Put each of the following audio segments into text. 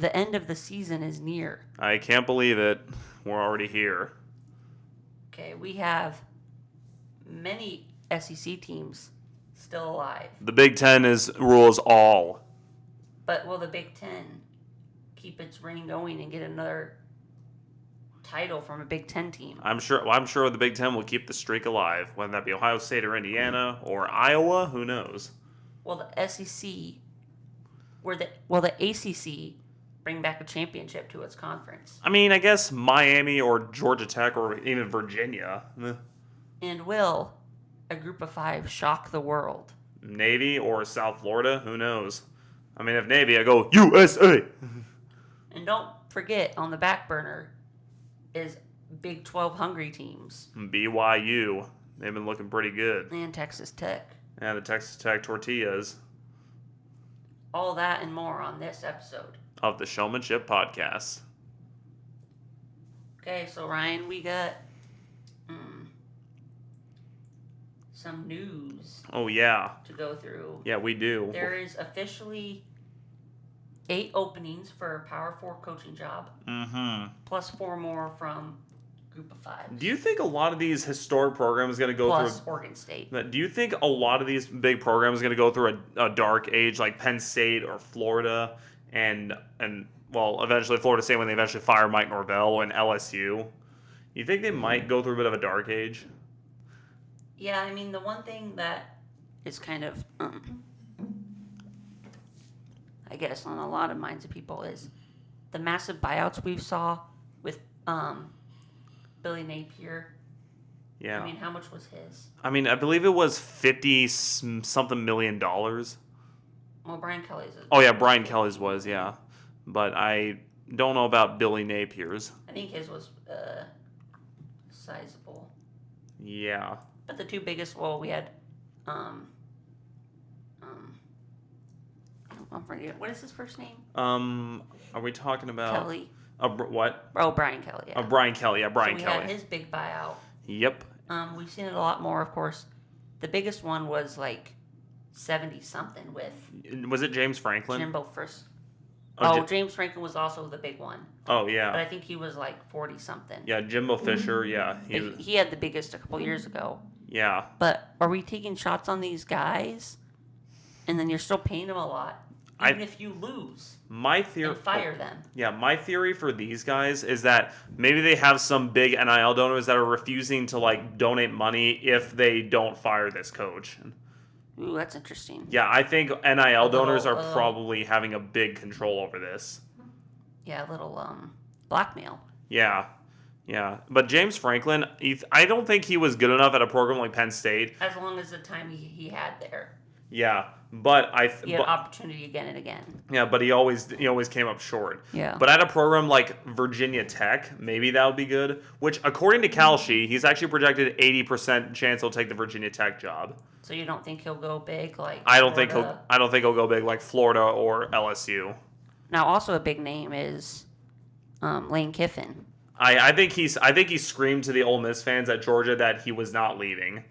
the end of the season is near. I can't believe it. We're already here. Okay, we have many SEC teams still alive. The Big Ten rules all. But will the Big Ten keep its reign going and get another title from a Big Ten team? I'm sure the Big Ten will keep the streak alive, whether that be Ohio State or Indiana or Iowa. Who knows? Will the SEC, will the ACC bring back a championship to its conference? I mean, I guess Miami or Georgia Tech or even Virginia. And will a group of 5 shock the world? Navy or South Florida? Who knows? I mean, if Navy, I go USA. And don't forget, on the back burner is Big 12 hungry teams. BYU. They've been looking pretty good. And Texas Tech. Yeah, the Texas Tech Tortillas. All that and more on this episode of the Showmanship Podcast. Okay, so Ryan, we got some news. Oh, yeah. To go through. Yeah, we do. There is officially 8 openings for a Power 4 coaching job. Mm-hmm. Plus 4 more from Group of 5. Do you think a lot of these historic programs are going to go plus through... Oregon State. Do you think a lot of these big programs are going to go through a dark age like Penn State or Florida and well, eventually Florida State when they eventually fire Mike Norvell and LSU? You think they might go through a bit of a dark age? Yeah, I mean, the one thing that is kind of, I guess, on a lot of minds of people is the massive buyouts we saw with Billy Napier. Yeah. I mean, how much was his? I mean, I believe it was $50-something million. Well, Brian Kelly's. Oh, yeah, Brian Kelly's was, yeah. But I don't know about Billy Napier's. I think his was sizable. Yeah. But the 2 biggest, well, we had, I'm forgetting, what is his first name? Are we talking about... Kelly. What? Oh, Brian Kelly, yeah. Brian Kelly, yeah, Brian Kelly. We had his big buyout. Yep. We've seen it a lot more, of course. The biggest one was like 70-something with... Was it James Franklin? Jimbo first. Oh, James Franklin was also the big one. Oh, yeah. But I think he was like 40-something. Yeah, Jimbo Fisher, yeah. He had the biggest a couple years ago. Yeah. But are we taking shots on these guys? And then you're still paying them a lot. Even if you lose. My theory... And fire them. Yeah, my theory for these guys is that maybe they have some big NIL donors that are refusing to, like, donate money if they don't fire this coach. Ooh, that's interesting. Yeah, I think NIL donors are probably having a big control over this. Yeah, a little blackmail. Yeah. Yeah. But James Franklin, I don't think he was good enough at a program like Penn State. As long as the time he had there. Yeah, but he had opportunity again and again. Yeah, but he always came up short. Yeah. But at a program like Virginia Tech, maybe that would be good. Which, according to Kalshi, he's actually projected 80% chance he'll take the Virginia Tech job. So you don't think he'll go big like? I don't think he'll go big like Florida or LSU. Now, also a big name is Lane Kiffin. I think he screamed to the Ole Miss fans at Georgia that he was not leaving.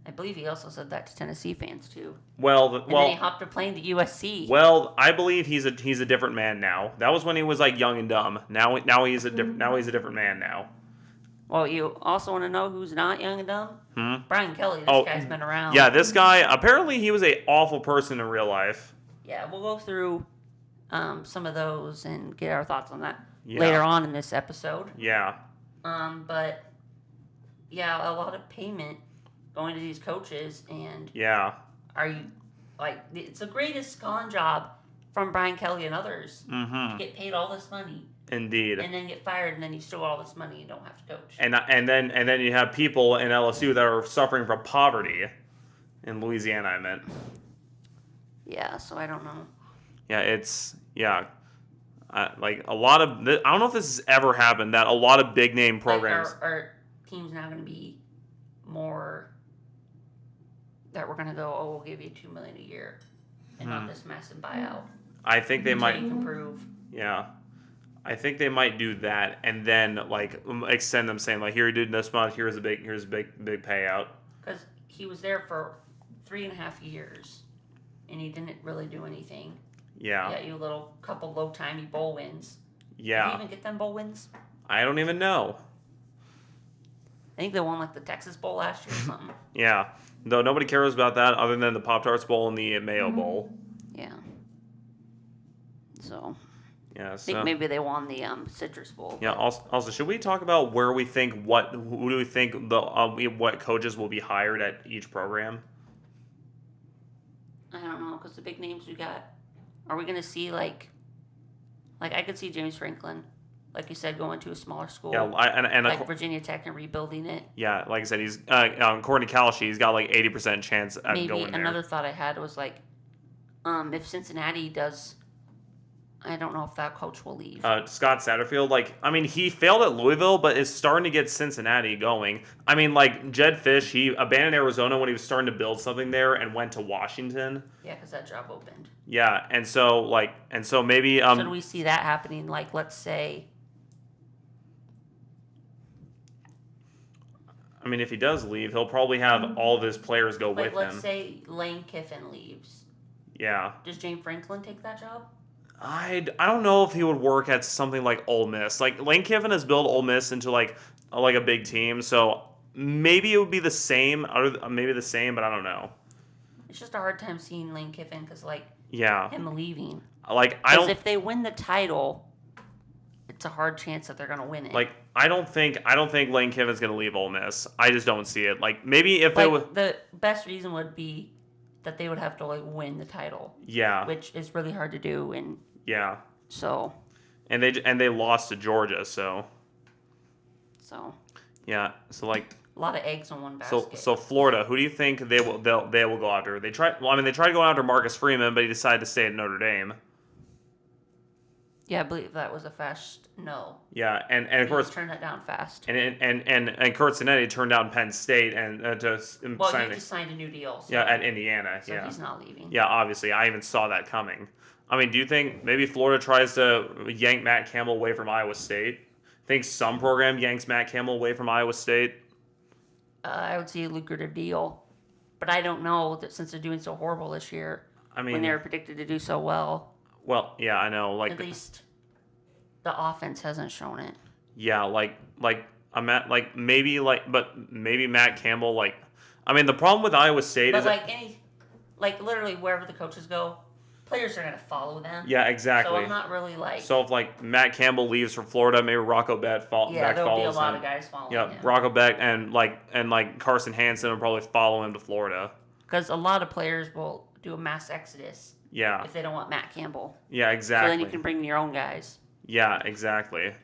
I believe he also said that to Tennessee fans too. And then he hopped a plane to USC. Well, I believe he's a different man now. That was when he was like young and dumb. Now he's a different man now. Well, you also want to know who's not young and dumb? Brian Kelly. This guy's been around. Yeah, this guy, apparently he was an awful person in real life. Yeah, we'll go through some of those and get our thoughts on that later on in this episode. Yeah. But yeah, a lot of payment going to these coaches, and are you like, it's the greatest con job from Brian Kelly and others to get paid all this money. Indeed. And then get fired, and then you still got all this money and don't have to coach. And then you have people in LSU that are suffering from poverty. In Louisiana, I meant. Yeah, so I don't know. Yeah, like a lot of... I don't know if this has ever happened, that a lot of big name programs... Like are teams now going to be more... that we're going to go, we'll give you $2 million a year and not this massive buyout. I think they might... You can prove. Yeah. I think they might do that and then like extend them, saying like, here, you did this much, here's a big payout. Because he was there for 3.5 years and he didn't really do anything. Yeah. Yeah, you little couple low-timey bowl wins. Yeah. Did they even get them bowl wins? I don't even know. I think they won like the Texas Bowl last year or something. Yeah. Though nobody cares about that other than the Pop-Tarts Bowl and the Mayo Bowl. Yeah. So. Yeah. I think maybe they won the Citrus Bowl. Yeah. Also, should we talk about where we think who do we think what coaches will be hired at each program? I don't know, because the big names we got. Are we gonna see like I could see James Franklin, like you said, going to a smaller school. Yeah, and like Virginia Tech and rebuilding it. Yeah, like I said, he's according to Kalashi, he's got like 80% chance at maybe going there. Another thought I had was like, if Cincinnati does, I don't know if that coach will leave. Scott Satterfield, like, I mean, he failed at Louisville, but is starting to get Cincinnati going. I mean, like, Jed Fish, he abandoned Arizona when he was starting to build something there and went to Washington. Yeah, because that job opened. Yeah, and so maybe... Should we see that happening, like, let's say... I mean, if he does leave, he'll probably have all of his players go with him. Let's say Lane Kiffin leaves. Yeah. Does James Franklin take that job? I don't know if he would work at something like Ole Miss. Like, Lane Kiffin has built Ole Miss into like a big team, so maybe it would be the same, maybe the same, but I don't know. It's just a hard time seeing Lane Kiffin because, like, yeah, him leaving. Like, I don't. Because if they win the title, it's a hard chance that they're gonna win it. Like, I don't think Lane Kiffin's gonna leave Ole Miss. I just don't see it. Like, maybe if like, it was the best reason would be that they would have to like win the title. Yeah. Which is really hard to do, and yeah. So. And they lost to Georgia, so. So. Yeah. So like. A lot of eggs on one basket. So Florida, who do you think they will go after? They tried to go after Marcus Freeman, but he decided to stay at Notre Dame. Yeah, I believe that was a fast no. Yeah, and of course turned that down fast. And Kurt Cinetti turned down Penn State and he just signed a new deal. So, yeah, at Indiana. So yeah, he's not leaving. Yeah, obviously, I even saw that coming. I mean, do you think maybe Florida tries to yank Matt Campbell away from Iowa State? Think some program yanks Matt Campbell away from Iowa State? I would see a lucrative deal, but I don't know that since they're doing so horrible this year. I mean, when they were predicted to do so well. Well, yeah, I know. Like at least the offense hasn't shown it. Yeah, maybe Matt Campbell. Like, I mean, the problem with Iowa State is literally wherever the coaches go, players are gonna follow them. Yeah, exactly. So I'm not really like. So if like Matt Campbell leaves from Florida, maybe Rocco Beck follows him. Yeah, there'll be a lot of guys following him. Yeah, Rocco Beck and Carson Hansen will probably follow him to Florida. Because a lot of players will do a mass exodus. Yeah. If they don't want Matt Campbell. Yeah, exactly. So then you can bring your own guys. Yeah, exactly.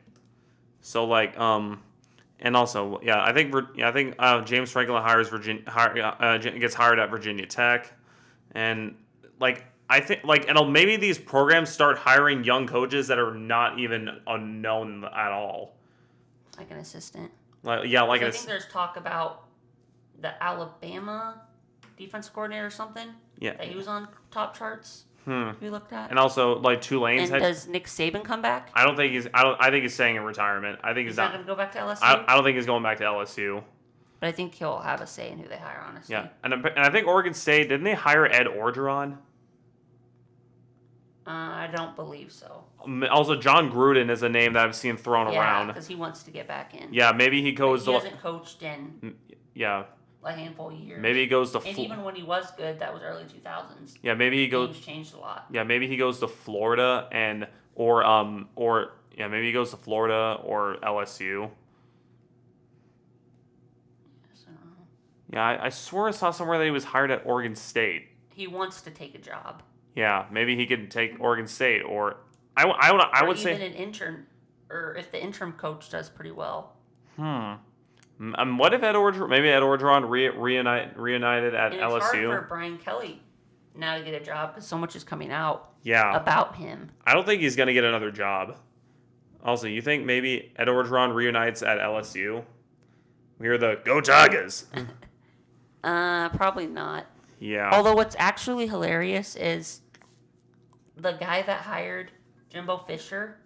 So like and also I think James Franklin gets hired at Virginia Tech, and like. I think and maybe these programs start hiring young coaches that are not even unknown at all. Like an assistant. I think there's talk about the Alabama defense coordinator or something. Yeah. That he was on top charts. We looked at. And also like Tulane's. And does Nick Saban come back? I think he's staying in retirement. I think he's not going to go back to LSU. I don't think he's going back to LSU. But I think he'll have a say in who they hire. Honestly. Yeah, and I think Oregon State, didn't they hire Ed Orgeron? I don't believe so. Also, John Gruden is a name that I've seen thrown around. Yeah, because he wants to get back in. Yeah, maybe he goes. He hasn't coached in. Yeah. A handful of years. Maybe he goes to. And even when he was good, that was early 2000s. Yeah, maybe he goes. Things changed a lot. Yeah, maybe he goes to Florida or maybe he goes to Florida or LSU. Yes, I don't know. Yeah, I swear I saw somewhere that he was hired at Oregon State. He wants to take a job. Yeah, maybe he could take Oregon State, or I would say even an intern, or if the interim coach does pretty well. What if Ed Orgeron reunited at LSU? It's hard for Brian Kelly now to get a job because so much is coming out. Yeah. About him. I don't think he's gonna get another job. Also, you think maybe Ed Orgeron reunites at LSU? We are the Go Tigers. Probably not. Yeah. Although what's actually hilarious is the guy that hired Jimbo Fisher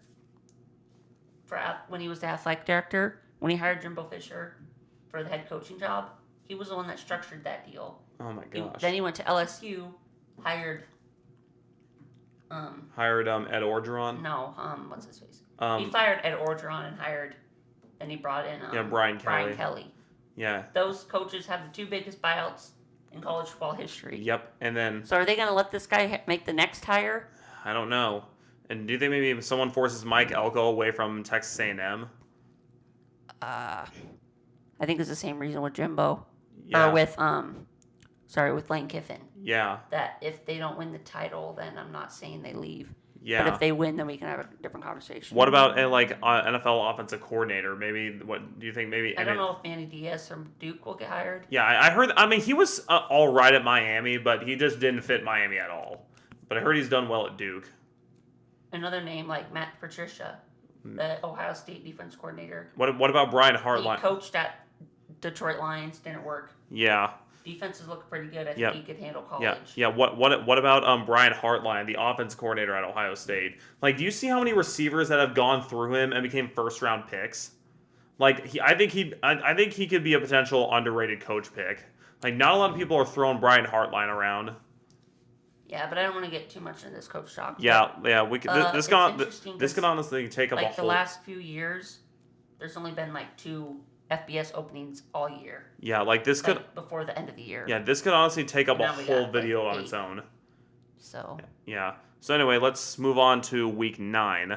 when he was the athletic director, when he hired Jimbo Fisher for the head coaching job, he was the one that structured that deal. Oh my gosh. Then he went to LSU, hired Hired Ed Orgeron. No, what's his face? He fired Ed Orgeron and he brought in Brian Kelly. Yeah. Those coaches have the 2 biggest buyouts in college football history. Yep, and then. So are they going to let this guy make the next hire? I don't know. And do you think maybe someone forces Mike Elko away from Texas A&M? I think it's the same reason with Jimbo. Yeah. Or with with Lane Kiffin. Yeah. That if they don't win the title, then I'm not saying they leave. Yeah. But if they win, then we can have a different conversation. What about NFL offensive coordinator? Maybe what do you think? Maybe I don't know if Manny Diaz from Duke will get hired. Yeah, I heard. I mean, he was all right at Miami, but he just didn't fit Miami at all. But I heard he's done well at Duke. Another name like Matt Patricia, the Ohio State defense coordinator. What about Brian Hartline? He coached at Detroit Lions, didn't work. Yeah. Defenses look pretty good. I think he could handle college. Yeah. What about Brian Hartline, the offense coordinator at Ohio State? Like, do you see how many receivers that have gone through him and became first round picks? Like, I think he could be a potential underrated coach pick. Like, not a lot of people are throwing Brian Hartline around. Yeah, but I don't want to get too much into this coach talk. Yeah. We could. This could honestly take up a whole. Like the last few years, there's only been like 2 FBS openings all year. Yeah, like this could before the end of the year. Yeah, this could honestly take up a whole video on its own. So. Yeah. So anyway, let's move on to week 9,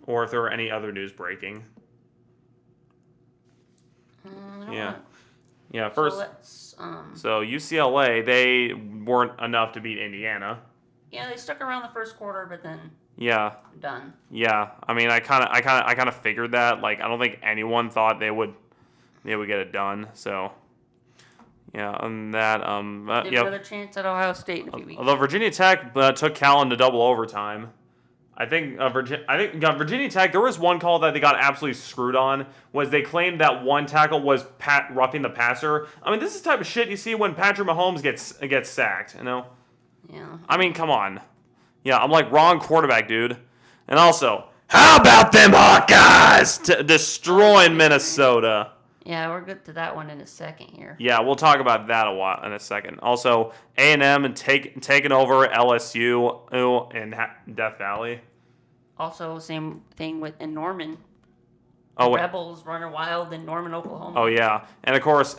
or if there are any other news breaking. Yeah. First. So UCLA, they weren't enough to beat Indiana. Yeah, they stuck around the first quarter, but then. Yeah. Done. Yeah, I mean, I kind of figured that. Like, I don't think anyone thought they would get it done. So, yeah, and that They have another chance at Ohio State in a few weeks. Although Virginia Tech took Cal into double overtime. I think Virginia Tech. There was one call that they got absolutely screwed on. Was they claimed that one tackle was roughing the passer. I mean, this is the type of shit you see when Patrick Mahomes gets sacked. You know. Yeah. I mean, come on. Yeah, I'm like, wrong quarterback, dude. And also, how about them Hawkeyes destroying Minnesota? Yeah, we're good to that one in a second here. Yeah, we'll talk about that in a second. Also, A&M and taking over LSU in Death Valley. Also, same thing in Norman. Rebels running wild in Norman, Oklahoma. Oh yeah, and of course,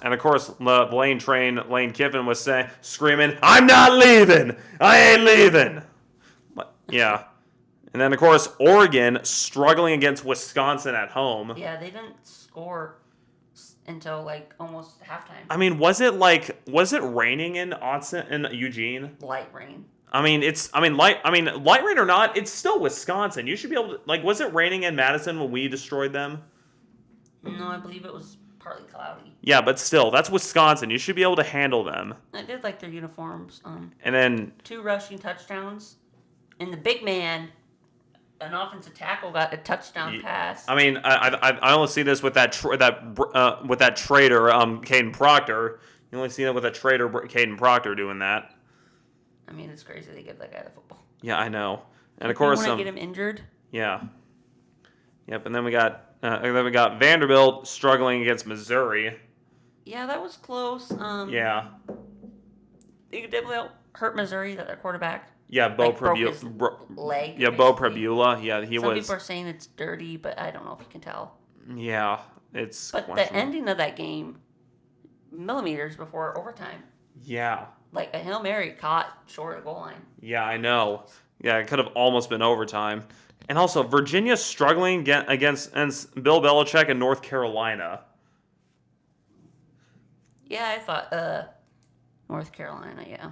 Lane Kiffin was screaming, "I'm not leaving! I ain't leaving!" Yeah. And then, of course, Oregon struggling against Wisconsin at home. Yeah, they didn't score until like almost halftime. I mean, was it raining in Eugene? Light rain. Light rain or not, it's still Wisconsin. You should be able to, was it raining in Madison when we destroyed them? No, I believe it was partly cloudy. Yeah, but still, that's Wisconsin. You should be able to handle them. I did like their uniforms. And then 2 rushing touchdowns. And the big man, an offensive tackle, got a touchdown pass. I mean, I only see this with that traitor, Caden Proctor. You only see that with that traitor, Caden Proctor, doing that. I mean, it's crazy they give that guy the football. Yeah, I know. And of course, want to get him injured. Yeah. Yep. And then we got Vanderbilt struggling against Missouri. Yeah, that was close. Yeah. They could definitely hurt Missouri, that their quarterback. Yeah, Bo Prabula. Leg. Yeah, Bo Prabula. Yeah, he was. Some people are saying it's dirty, but I don't know if you can tell. Yeah, it's. But the ending of that game, millimeters before overtime. Yeah. Like a Hail Mary caught short of the goal line. Yeah, I know. Yeah, it could have almost been overtime. And also, Virginia struggling against Bill Belichick in North Carolina. Yeah, I thought North Carolina, yeah.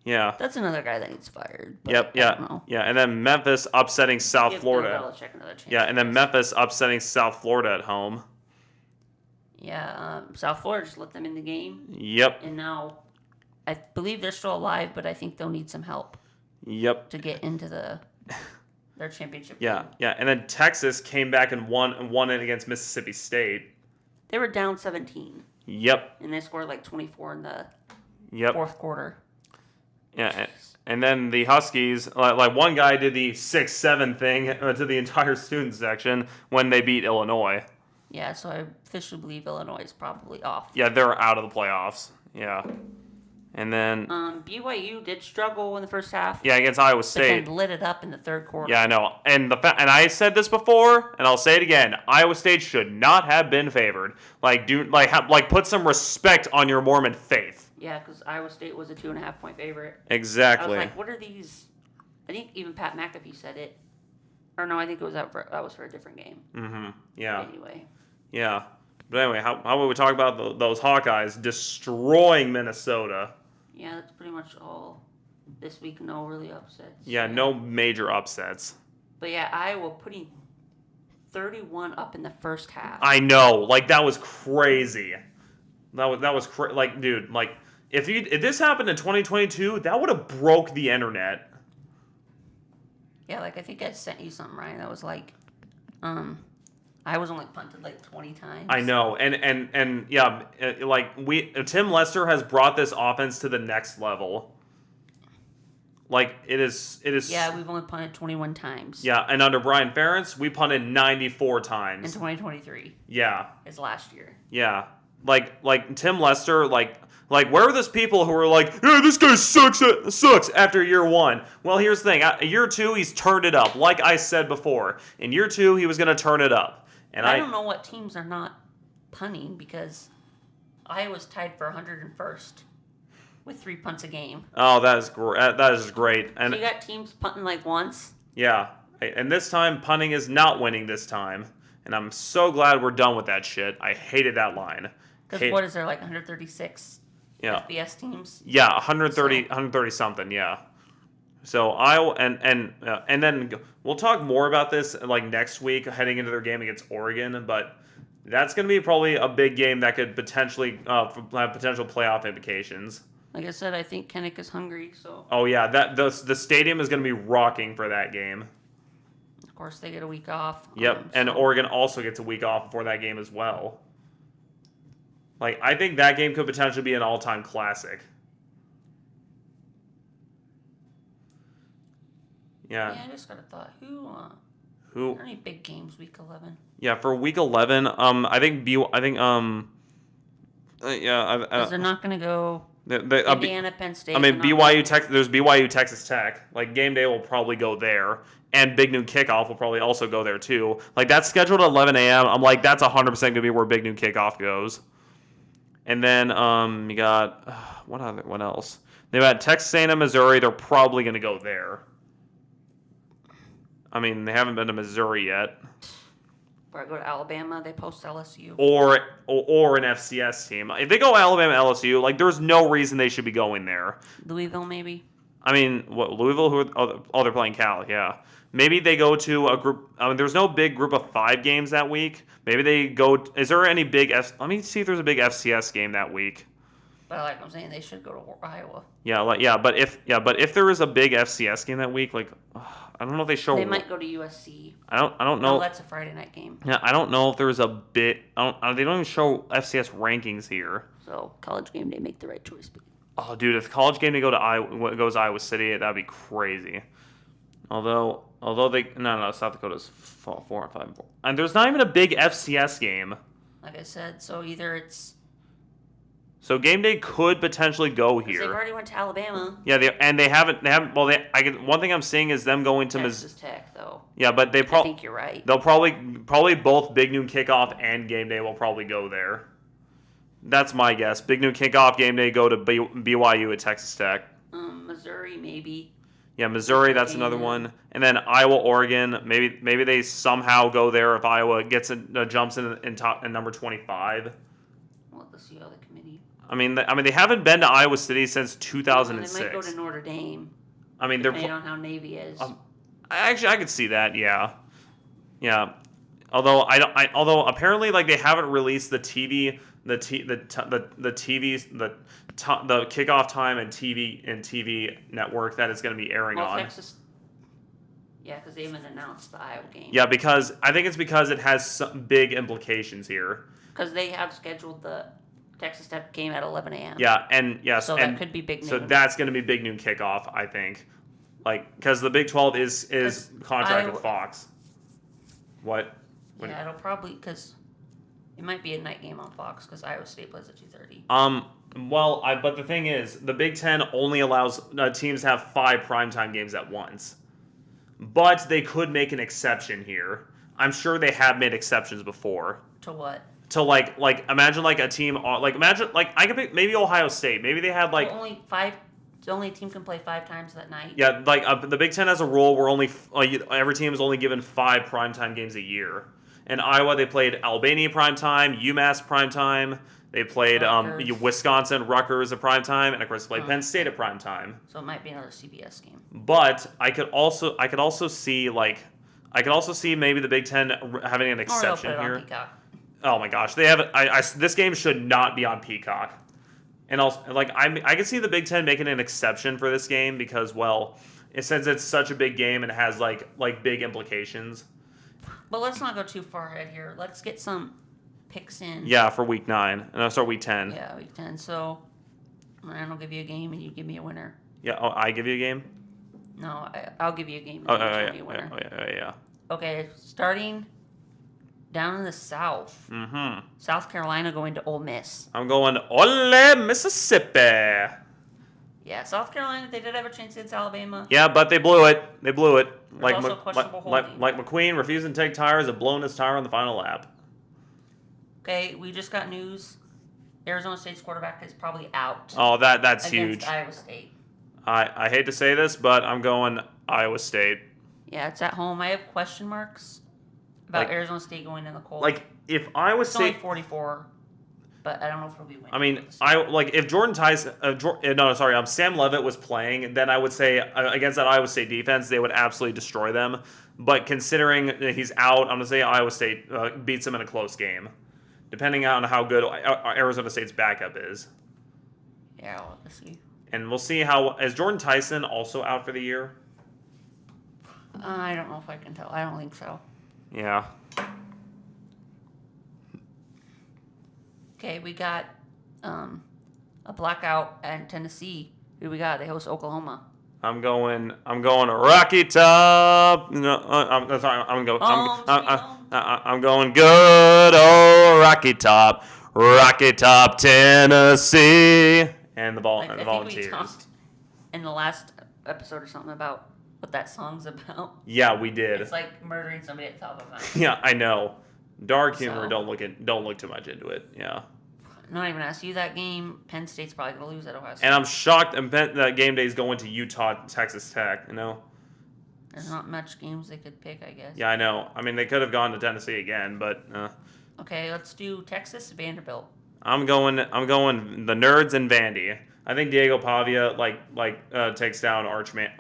Yeah. That's another guy that needs fired. Yep, yeah. Yeah, and then Memphis upsetting South Florida. Bill Belichick another chance. Yeah, and then Memphis upsetting South Florida at home. Yeah, South Florida just let them in the game. Yep. And now I believe they're still alive, but I think they'll need some help. Yep. To get into their championship game. Yeah, and then Texas came back and won it against Mississippi State. They were down 17. Yep. And they scored like 24 in the fourth quarter. Yeah, and then the Huskies, like one guy did the 6-7 thing to the entire student section when they beat Illinois. Yeah, so I officially believe Illinois is probably off. Yeah, they're out of the playoffs. Yeah. And then BYU did struggle in the first half. Yeah, against Iowa State. But then lit it up in the third quarter. Yeah, I know. And and I said this before, and I'll say it again. Iowa State should not have been favored. Put some respect on your Mormon faith. Yeah, because Iowa State was a 2.5-point favorite. Exactly. I was like, what are these? I think even Pat McAfee said it. Or no, I think it was that was for a different game. Mm-hmm. Yeah. Anyway. Yeah. But anyway, how about we talk about those Hawkeyes destroying Minnesota? Yeah, that's pretty much all this week. No really upsets. Yeah, no major upsets. But yeah, Iowa putting 31 up in the first half. I know, that was crazy. That was dude, if this happened in 2022, that would have broke the internet. Yeah, I think I sent you something, Ryan. That was I was only punted 20 times. I know, and yeah, Tim Lester has brought this offense to the next level. It is. Yeah, we've only punted 21 times. Yeah, and under Brian Ferentz, we punted 94 times. In 2023. Yeah. It's last year. Yeah, Tim Lester, where are those people who were like, yeah, this guy sucks after year one? Well, here's the thing. Year two, he's turned it up. Like I said before, in year two, he was going to turn it up. And I don't know what teams are not punting because Iowa's tied for 101st with 3 punts a game. Oh, that is great. That is great. And so you got teams punting once. Yeah, and this time punting is not winning this time, and I'm so glad we're done with that shit. I hated that line. Because what is there 136? Yeah. FBS teams. Yeah, 130 something. Yeah. So Iowa and then we'll talk more about this next week heading into their game against Oregon, but that's going to be probably a big game that could potentially have potential playoff implications. Like I said, I think Kinnick is hungry. So. Oh yeah, the stadium is going to be rocking for that game. Of course, they get a week off. Yep, and Oregon also gets a week off before that game as well. I think that game could potentially be an all-time classic. Yeah. Yeah, I just got a thought. Who? Are there any big games week 11? Yeah, for week 11, I think Because they're not going to go. Indiana, Penn State. BYU Tech. There's BYU Texas Tech. Game day will probably go there, and Big Noon Kickoff will probably also go there too. That's scheduled at 11 a.m. I'm that's 100% gonna be where Big Noon Kickoff goes. And then you got what else? They've got Texas A&M, Missouri. They're probably gonna go there. I mean, they haven't been to Missouri yet. Or I go to Alabama, they post LSU. Or an FCS team. If they go Alabama, LSU, there's no reason they should be going there. Louisville, maybe? I mean, what, Louisville? They're playing Cal, yeah. Maybe they go to a group. I mean, there's no big group of 5 games that week. Maybe they go. Is there any big? Let me see if there's a big FCS game that week. But like I'm saying, they should go to Iowa. Yeah, but if there is a big FCS game that week, I don't know if they show. They might go to USC. I don't know. No, that's a Friday night game. Yeah, I don't know if there's a bit. They don't even show FCS rankings here. So College Game Day, make the right choice. Oh, dude, if College Game Day goes Iowa City, that'd be crazy. Although South Dakota's 4 and 5 and 4, and there's not even a big FCS game. Like I said, so either it's. So game day could potentially go here. They've already went to Alabama. Yeah, they haven't. Well, one thing I'm seeing is them going to Texas Tech, though. Yeah, but I think you're right. They'll probably both Big Noon Kickoff and game day will probably go there. That's my guess. Big Noon Kickoff, game day go to BYU at Texas Tech. Missouri maybe. Yeah, Missouri, that's another one. And then Iowa, Oregon, maybe they somehow go there if Iowa jumps in number 25. We'll have to see how the committee. I mean, they haven't been to Iowa City since 2006. They might go to Notre Dame. I mean, depending on how Navy is. I could see that. Yeah. Although although apparently they haven't released the kickoff time and TV network that it's going to be airing on. Texas. Yeah, because they haven't announced the Iowa game. Yeah, because I think it's because it has some big implications here. Because they have scheduled the Texas Tech game at 11 a.m. Yeah, and yes, so that could be Big Noon. So that's going to be Big Noon Kickoff, I think. Because the Big 12 is contracted with Fox. What? Yeah, it'll probably because it might be a night game on Fox because Iowa State plays at 2:30. Well, but the thing is, the Big Ten only allows teams to have 5 primetime games at once. But they could make an exception here. I'm sure they have made exceptions before. To what? To like imagine like a team imagine like I could pick maybe Ohio State. Maybe they had like so only 5. The only team can play 5 times that night. Yeah, like the Big Ten has a rule where only every team is only given 5 primetime games a year. In Iowa, they played Albania primetime, UMass primetime. They played Wisconsin, Rutgers at primetime, and of course, they played Penn State at primetime. So it might be another CBS game. But I could also see maybe the Big Ten having an exception here. On Peacock. Oh my gosh, they have this game should not be on Peacock. And also, like I can see the Big Ten making an exception for this game because, well, since it's such a big game and has like big implications. But let's not go too far ahead here. Let's get some picks in. Yeah, for week 9, and I'll start week 10. Yeah, week 10. So I'll give you a game and you give me a winner. Yeah, I give you a game. No, I'll give you a game and you give me a winner. Yeah. Okay, starting down in the South. Mm-hmm. South Carolina going to Ole Miss. I'm going Ole Mississippi. Yeah, South Carolina, they did have a chance against Alabama. Yeah, but they blew it. Like also questionable holding. like McQueen refusing to take tires and blowing his tire on the final lap. Okay, we just got news. Arizona State's quarterback is probably out. Oh, that's against huge. Iowa State. I hate to say this, but I'm going Iowa State. Yeah, it's at home. I have question marks about Arizona State going in the cold. Like if Iowa it's State only 44, but I don't know if it'll be winning. I mean, if Jordan Tyson, Sam Leavitt was playing, then I would say against that Iowa State defense, they would absolutely destroy them. But considering that he's out, I'm gonna say Iowa State beats them in a close game, depending on how good Arizona State's backup is. Yeah, we'll see. And we'll see how is Jordan Tyson also out for the year. I don't know if I can tell. I don't think so. Yeah. Okay, we got a blackout at Tennessee. Who we got? They host Oklahoma. I'm going Rocky Top. No, I'm going good old Rocky Top. Rocky Top, Tennessee. And the I think Volunteers. we talked in the last episode or something about what that song's about. Yeah, we did. It's like murdering somebody at the top of a mountain. Yeah, I know. Dark humor. Don't look too much into it. Yeah. Not even ask you that game. Penn State's probably gonna lose at Ohio State. And I'm shocked. That game day is going to Utah, Texas Tech. You know. There's not much games they could pick, I guess. Yeah, I know. I mean, they could have gone to Tennessee again, but. Okay, let's do Texas Vanderbilt. I'm going the Nerds and Vandy. I think Diego Pavia takes down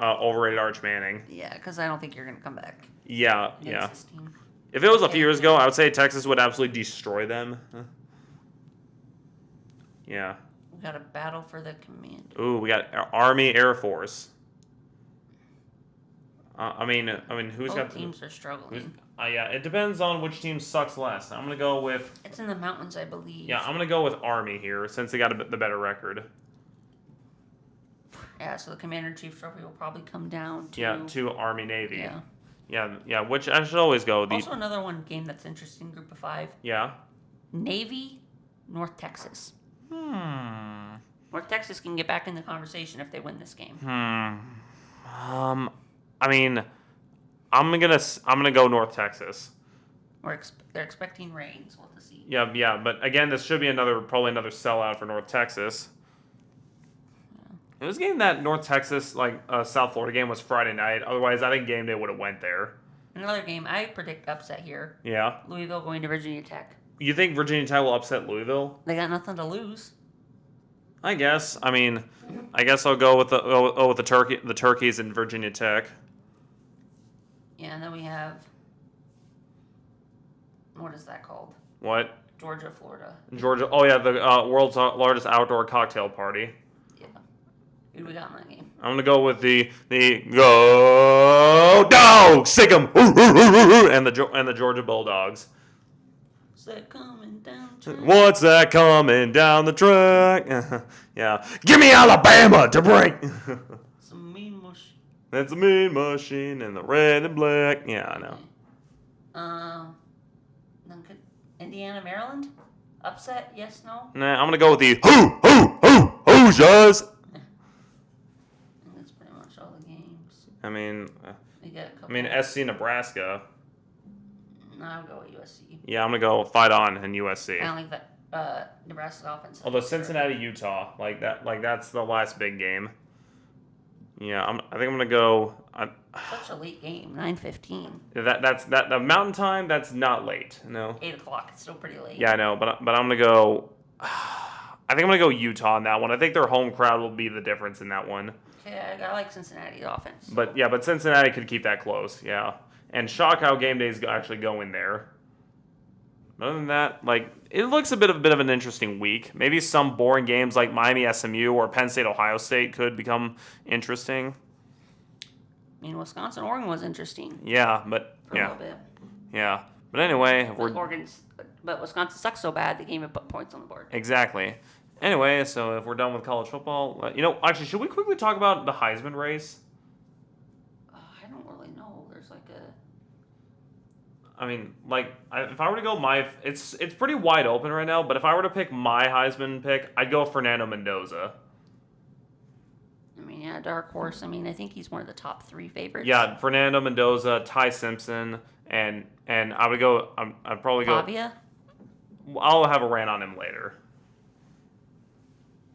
overrated Arch Manning. Yeah, because I don't think you're gonna come back. Yeah. This team. If it was a few years ago, I would say Texas would absolutely destroy them. Yeah. We got a battle for the command. Ooh, we got Army, Air Force. I mean, who's Both got teams are struggling. Yeah, it depends on which team sucks less. I'm gonna go with. It's in the mountains, I believe. Yeah, I'm gonna go with Army here since they got the better record. Yeah, so the Commander-in-Chief trophy will probably come down to. To Army Navy. Yeah. Yeah. Which I should always go. Also, another game that's interesting. Group of 5. Yeah. Navy, North Texas. North Texas can get back in the conversation if they win this game. I mean, I'm gonna go North Texas. They're expecting rain, so we'll have to see. Yeah, but again, this should be probably another sellout for North Texas. Yeah. It was a game that North Texas, South Florida game, was Friday night. Otherwise, I think game day would have went there. Another game, I predict upset here. Yeah. Louisville going to Virginia Tech. You think Virginia Tech will upset Louisville? They got nothing to lose. I guess. I mean, I guess I'll go with the Turkeys and Virginia Tech. Yeah, and then we have, what is that called? What? Georgia, Florida. Georgia. Oh yeah, the world's largest outdoor cocktail party. Yeah. Who do we got in that game? I'm gonna go with the Go Dogs, sick 'em, and the Georgia Bulldogs. What's that coming down track? What's that coming down the track? Yeah, give me Alabama to break. It's a mean machine. That's a mean machine in the red and black. Yeah, I know. Then Indiana, Maryland. Upset? Yes, no? Nah, I'm going to go with the Hoosiers. That's pretty much all the games. I mean, We got a couple. SC Nebraska. No, I'll go with USC. Yeah, I'm going to go fight on in USC. I don't think that Nebraska offense. Although Cincinnati, Utah, that's the last big game. Yeah, I think I'm gonna go. Such a late game, 9:15. That's the Mountain Time. That's not late. No. 8:00. It's still pretty late. Yeah, I know, but I'm gonna go. I think I'm gonna go Utah on that one. I think their home crowd will be the difference in that one. Okay, I like Cincinnati offense. So. But Cincinnati could keep that close. Yeah, and shock how game days actually go in there. Other than that, it looks a bit of an interesting week. Maybe some boring games like Miami SMU or Penn State Ohio State could become interesting. I mean, Wisconsin Oregon was interesting. Yeah, but for a little bit. Yeah, but anyway, but Wisconsin sucks so bad they can't even put points on the board. Exactly. Anyway, so if we're done with college football, actually, should we quickly talk about the Heisman race? I don't really know. There's I mean, if I were to go it's pretty wide open right now, but if I were to pick my Heisman pick, I'd go Fernando Mendoza. I mean, yeah, dark horse. I mean, I think he's one of the top 3 favorites. Yeah, Fernando Mendoza, Ty Simpson, and I would go, I'd probably go... Pavia? I'll have a rant on him later.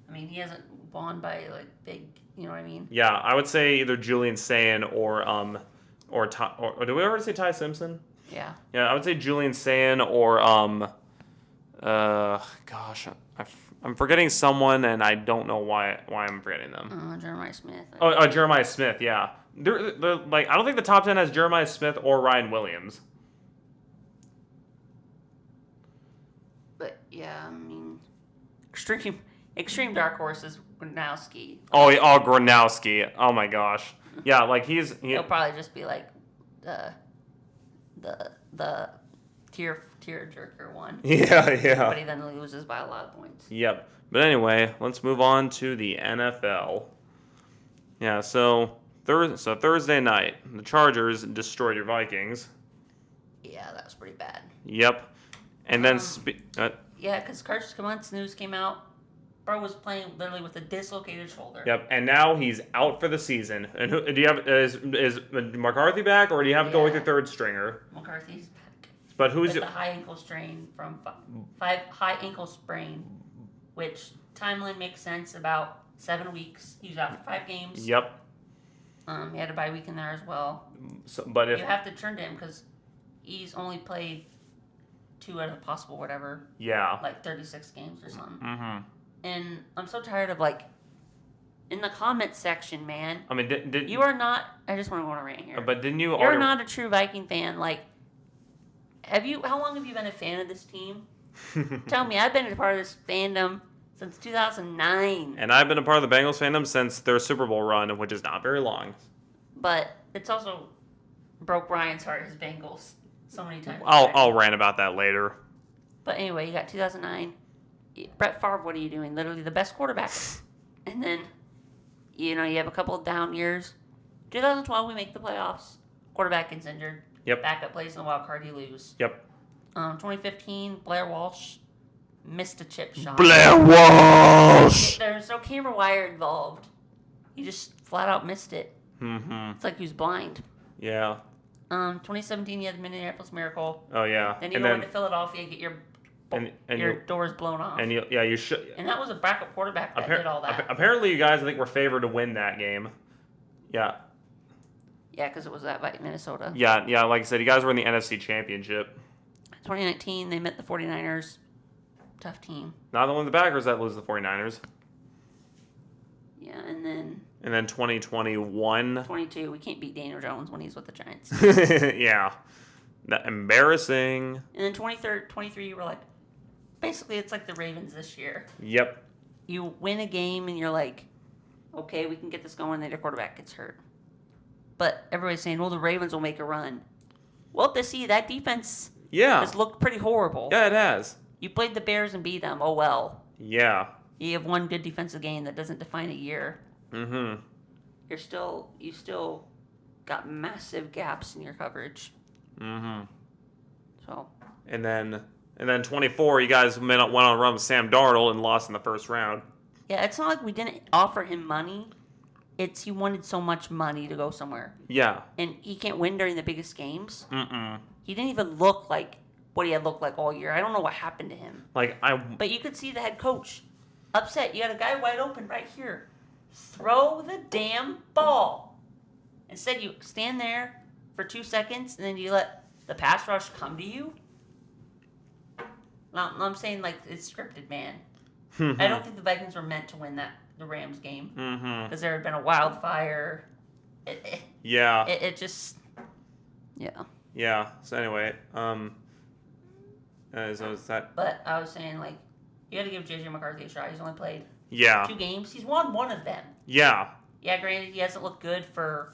I mean, he hasn't won by, big, you know what I mean? Yeah, I would say either Julian Sayin or do we already say Ty Simpson? Yeah. Yeah, I would say Julian Sayin or gosh, I'm forgetting someone and I don't know why I'm forgetting them. Jeremiah Smith. Jeremiah Smith. Yeah, they're I don't think the top 10 has Jeremiah Smith or Ryan Williams. But yeah, I mean, extreme dark horse is Gronowski. Gronowski. Oh my gosh. Yeah, he'll probably just be like the tear jerker one. Yeah. But he then loses by a lot of points. Yep. But anyway, let's move on to the NFL. Yeah, so Thursday night, the Chargers destroyed your Vikings. Yeah, that was pretty bad. Yep. And then yeah, because Carson Wentz news came out. Bro was playing literally with a dislocated shoulder. Yep, and now he's out for the season. And who do you have? Is McCarthy back, or do you have to go with your third stringer? McCarthy's back. But who's with the high ankle strain from high ankle sprain, which timeline makes sense. About 7 weeks. He was out for 5 games. Yep. He had a bye week in there as well. But you have to turn to him because he's only played 2 out of possible whatever. Yeah. 36 games or something. Mm-hmm. And I'm so tired of in the comment section, man. I mean, did you are not? I just want to go on a rant here. But didn't you? You're not a true Viking fan. Have you? How long have you been a fan of this team? Tell me. I've been a part of this fandom since 2009. And I've been a part of the Bengals fandom since their Super Bowl run, which is not very long. But it's also broke Ryan's heart. His Bengals so many times. I'll rant about that later. But anyway, you got 2009. Brett Favre, what are you doing? Literally the best quarterback. And then, you have a couple of down years. 2012, we make the playoffs. Quarterback gets injured. Yep. Backup plays in the wild card, you lose. Yep. 2015, Blair Walsh missed a chip shot. Blair Walsh! There's no camera wire involved. He just flat out missed it. Mm-hmm. It's like he was blind. Yeah. 2017, you had the Minneapolis Miracle. Oh, yeah. Then you go into Philadelphia and get your doors blown off. And you should. And that was a backup quarterback that did all that. Apparently, you guys, I think, were favored to win that game. Yeah. Yeah, because it was at Minnesota. Yeah. Like I said, you guys were in the NFC Championship. 2019, they met the 49ers. Tough team. Not only the Packers that lose the 49ers. Yeah, and then. And then 2021. 22, we can't beat Daniel Jones when he's with the Giants. Yeah. Embarrassing. And then 23, you were like, basically, it's like the Ravens this year. Yep. You win a game and you're like, okay, we can get this going, then your quarterback gets hurt. But everybody's saying, well, the Ravens will make a run. Well, to see that defense has looked pretty horrible. Yeah, it has. You played the Bears and beat them. Oh, well. Yeah. You have one good defensive game that doesn't define a year. Mm-hmm. You still got massive gaps in your coverage. Mm-hmm. So. And then And then 24, you guys went on a run with Sam Darnold and lost in the first round. Yeah, it's not like we didn't offer him money. It's he wanted so much money to go somewhere. Yeah. And he can't win during the biggest games. Mm-mm. He didn't even look like what he had looked like all year. I don't know what happened to him. But you could see the head coach upset. You got a guy wide open right here. Throw the damn ball. Instead, you stand there for 2 seconds, and then you let the pass rush come to you. I'm saying, like, it's scripted, man. I don't think the Vikings were meant to win the Rams game. Because there had been a wildfire. Yeah. It just... Yeah. Yeah. So anyway, so is that... But I was saying, like, you got to give J.J. McCarthy a shot. He's only played 2 games. He's won 1 of them. Yeah. Yeah, granted, he hasn't looked good for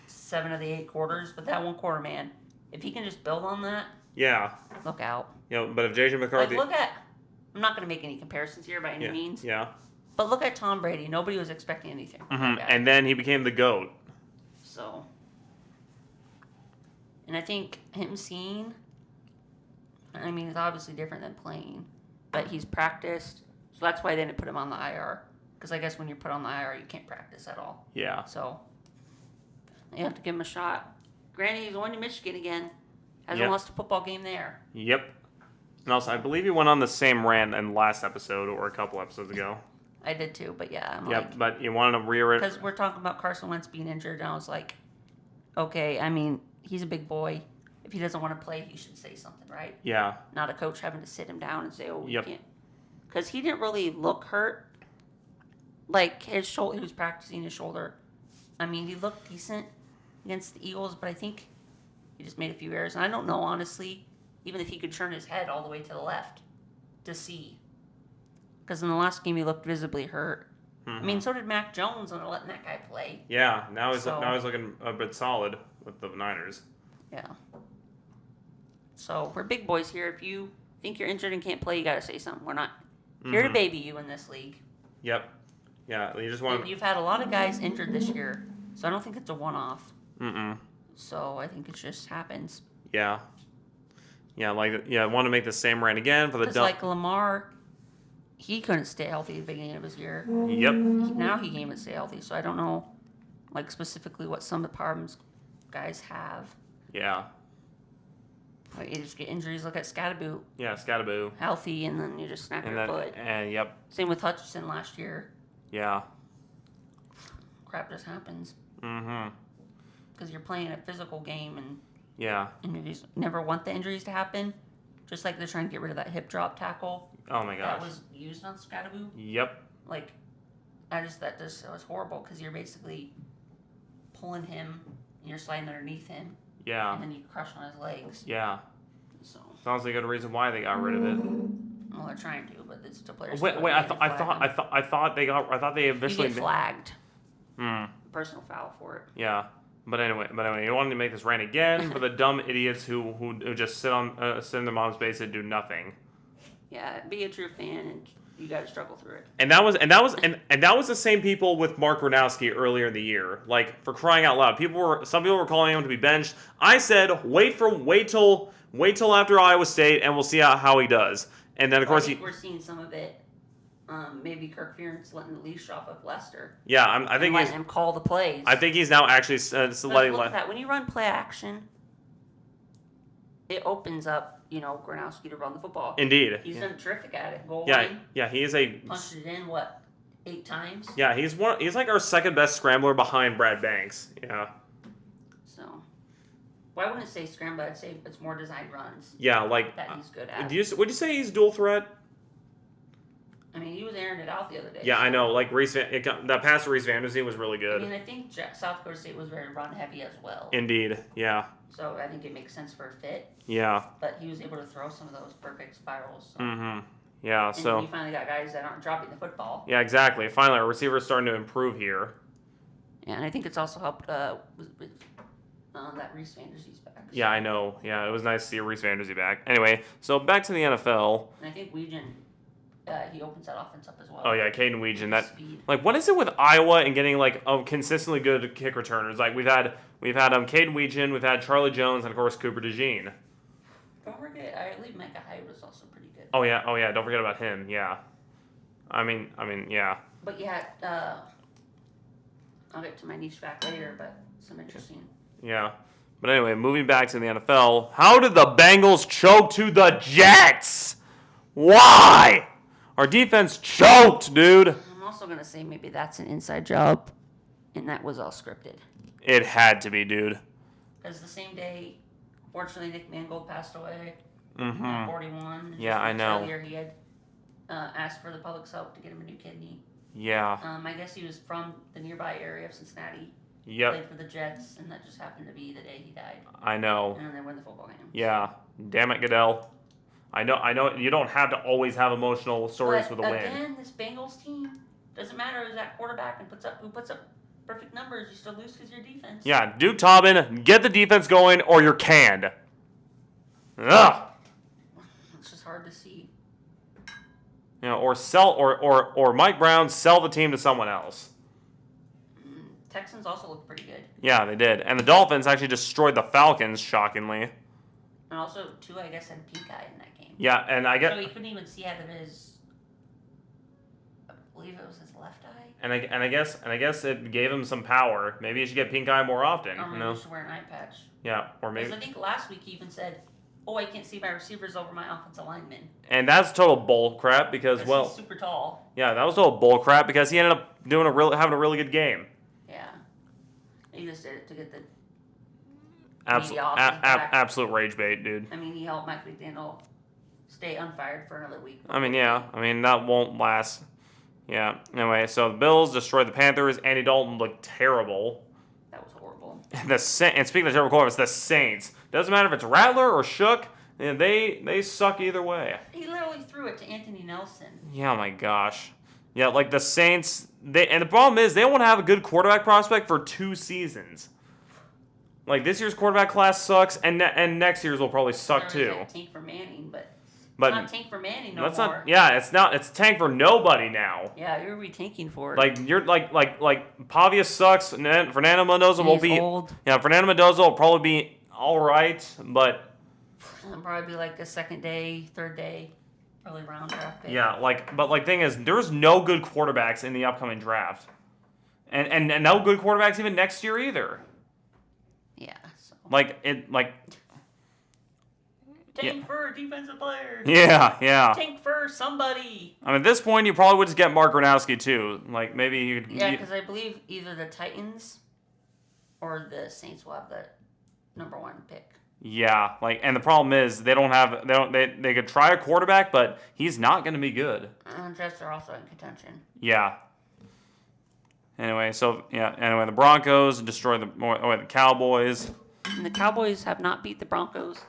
7 of the 8 quarters, but that 1 quarter, man, if he can just build on that, look out. But if J.J. McCarthy... Like, I'm not going to make any comparisons here by any means. Yeah. But look at Tom Brady. Nobody was expecting anything. And then he became the GOAT. So... And I think him seeing... I mean, it's obviously different than playing. But he's practiced. So that's why they didn't put him on the IR. Because I guess when you're put on the IR, you can't practice at all. Yeah. So, you have to give him a shot. Granted, he's going to Michigan again. Hasn't lost a football game there. Yep. And also, I believe he went on the same rant in last episode or a couple episodes ago. I did too, but yeah. But you wanted to rear it. Because we're talking about Carson Wentz being injured, and I was like, okay, I mean, he's a big boy. If he doesn't want to play, he should say something, right? Yeah. Not a coach having to sit him down and say, oh, you can't. Because he didn't really look hurt. Like, his shoulder, he was practicing his shoulder. I mean, he looked decent against the Eagles, but I think he just made a few errors. And I don't know, honestly, even if he could turn his head all the way to the left to see. Because in the last game, he looked visibly hurt. I mean, so did Mac Jones when they're letting that guy play. Yeah, now he's looking a bit solid with the Niners. Yeah. So, we're big boys here. If you think you're injured and can't play, you got to say something. We're not here to baby you in this league. Yep. Yeah, you just want. And you've had a lot of guys injured this year, so I don't think it's a one-off. So I think it just happens. Yeah. Yeah, I want to make the same rant again for the. Because like Lamar, he couldn't stay healthy at the beginning of his year. Yep. Now he can't even stay healthy, so I don't know, like specifically what some of the problems guys have. Yeah. Like you just get injuries. Look at Scatterboot. Yeah, Scatterboot. Healthy, and then you just snap your foot. And yep. Same with Hutchinson last year. Yeah. Crap just happens. Because you're playing a physical game, and injuries never want the injuries to happen. Just like they're trying to get rid of that hip drop tackle. Oh my gosh. That was used on Scatterboot. Yep. Like, that was horrible because you're basically pulling him and you're sliding underneath him. Yeah. And then you crush on his legs. Yeah. So. Sounds like a good reason why they got rid of it. Well, they're trying to, but it's the players. Wait! I thought they eventually. You get flagged. Hmm. Personal foul for it. Yeah. But anyway, you wanted to make this rant again for the dumb idiots who just sit in their mom's base and do nothing. Yeah, be a true fan, and you got to struggle through it. And that was the same people with Mark Gronowski earlier in the year. Like, for crying out loud, some people were calling him to be benched. I said, wait till after Iowa State, and we'll see how he does. And then of course we're seeing some of it. Maybe Kirk Ferentz letting the leash off of Lester. Yeah, I think letting him call the plays. I think he's now actually letting. Look at that. When you run play action, it opens up, Gronowski to run the football. Indeed. He's done terrific at it. Goal line. Yeah, he is punched it in 8 times. Yeah, he's like our second best scrambler behind Brad Banks. Yeah. So, well, I wouldn't say scramble. I'd say it's more designed runs. Yeah, like that he's good at. Would you say he's dual threat? I mean, he was airing it out the other day. Yeah, I know. Like that pass to Reese Vandersteen was really good. I mean, I think South Dakota State was very run heavy as well. Indeed, yeah. So I think it makes sense for a fit. Yeah. But he was able to throw some of those perfect spirals. So. Yeah. And so we finally got guys that aren't dropping the football. Yeah, exactly. Finally, our receiver's starting to improve here. Yeah, and I think it's also helped with that Reese Vanderzee's back. So. Yeah, I know. Yeah, it was nice to see Reese Vanderzee back. Anyway, so back to the NFL. And I think Weegan. He opens that offense up as well. Oh yeah, Caden Weegan. Like, what is it with Iowa and getting consistently good kick returners? Like we've had Caden Weegan, we've had Charlie Jones, and of course Cooper DeJean. Don't forget, I believe Micah Hyde was also pretty good. Oh yeah. Don't forget about him. Yeah. I mean, yeah. But yeah, I'll get to my niche fact later, but some interesting. Yeah. But anyway, moving back to the NFL, how did the Bengals choke to the Jets? Why? Our defense choked, dude. I'm also going to say maybe that's an inside job, and that was all scripted. It had to be, dude. Because the same day, fortunately, Nick Mangold passed away Mm-hmm. 41. Yeah, I know. Earlier, he had asked for the public's help to get him a new kidney. Yeah. I guess he was from the nearby area of Cincinnati. Yep. Played for the Jets, and that just happened to be the day he died. I know. And then they won the football game. Yeah. Damn it, Goodell. I know. You don't have to always have emotional stories with a win. Again, this Bengals team doesn't matter who's that quarterback and who puts up perfect numbers. You still lose because your defense. Yeah, Duke Tobin, get the defense going, or you're canned. Ugh. It's just hard to see. You know, or Mike Brown, sell the team to someone else. Texans also look pretty good. Yeah, they did. And the Dolphins actually destroyed the Falcons, shockingly. And also, too, I guess, had pink eye in that game. Yeah, and I guess... So he couldn't even see out of his... I believe it was his left eye. And I guess it gave him some power. Maybe he should get pink eye more often. Or maybe he should wear an eye patch. Yeah, or maybe... Because I think last week he even said, I can't see my receivers over my offensive linemen. And that's total bull crap because, he's super tall. Yeah, that was total bull crap because he ended up having a really good game. Yeah. He just did it to get the absolute rage bait, dude. I mean, he helped Mike McDaniel stay unfired for another week. I mean, that won't last. Yeah. Anyway, so the Bills destroyed the Panthers. Andy Dalton looked terrible. That was horrible. And speaking of terrible quarterbacks, the Saints. Doesn't matter if it's Rattler or Shook. They suck either way. He literally threw it to Anthony Nelson. Yeah, my gosh. Yeah, like the Saints. And the problem is they won't have a good quarterback prospect for 2 seasons. Like this year's quarterback class sucks, and next year's will probably suck too. Like tank for Manning, but it's not tank for Manning no that's more. Not. Yeah, it's not. It's tank for nobody now. Yeah, you're tanking for it. Like you're like Pavia sucks. Fernando Mendoza will be old. Yeah, Fernando Mendoza will probably be all right, but it'll probably be like a second day, third day, early round draft pick. Yeah, but thing is, there's no good quarterbacks in the upcoming draft, and no good quarterbacks even next year either. Yeah. So. Tank for a defensive player. Yeah. Tank for somebody. I mean, at this point, you probably would just get Mark Gronowski too. Like maybe you. Yeah, because I believe either the Titans or the Saints will have the number 1 pick. Yeah, and the problem is they could try a quarterback, but he's not going to be good. And Jets are also in contention. Yeah. Anyway, the Broncos destroyed the Cowboys. And the Cowboys have not beat the Broncos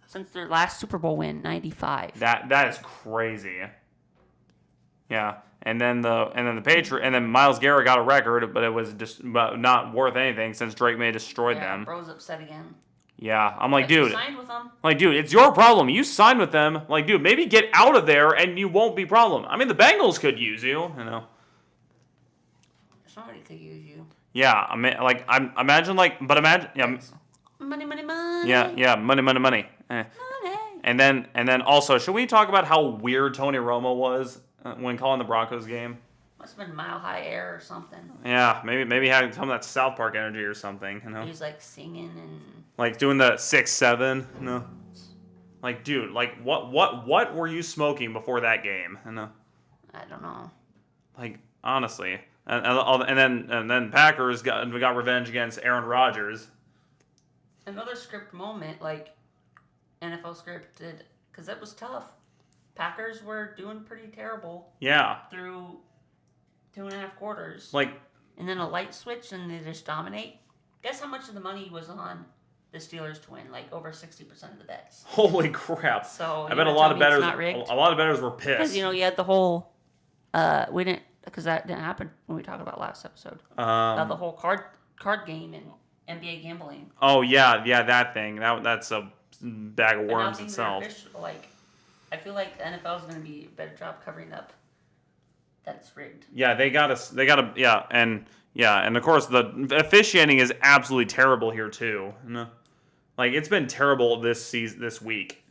since their last Super Bowl win, 95. That is crazy. Yeah, and then the Patriots, and then Myles Garrett got a record, but it was just not worth anything since Drake May destroyed them. Bro's upset again. Yeah, I'm like, dude. You signed with them. Like, dude, it's your problem. You signed with them. Like, dude, maybe get out of there and you won't be problem. I mean, the Bengals could use you, you know. Somebody could use you. Yeah, I mean, imagine. Yeah. Money. Yeah, money. And then also, should we talk about how weird Tony Romo was when calling the Broncos game? Must have been Mile High Air or something. Yeah, maybe he had some of that South Park energy or something, you know. He was like singing and like doing the 6-7, you know. Like, dude, like what were you smoking before that game? You know. I don't know. Like honestly, and then Packers got revenge against Aaron Rodgers. Another script moment, like NFL scripted, because that was tough. Packers were doing pretty terrible. Yeah. Through 2.5 quarters. And then a light switch and they just dominate. Guess how much of the money was on the Steelers to win? Like over 60% of the bets. Holy crap! So I bet a lot of bettors. A lot of bettors were pissed. Because you had the whole. We didn't, because that didn't happen when we talked about last episode. The whole card game and NBA gambling. Oh yeah, that thing. That's a bag of worms itself. I feel like the NFL is going to be a better job covering up that it's rigged. Yeah, they got to, and of course the officiating is absolutely terrible here too. Like it's been terrible this week.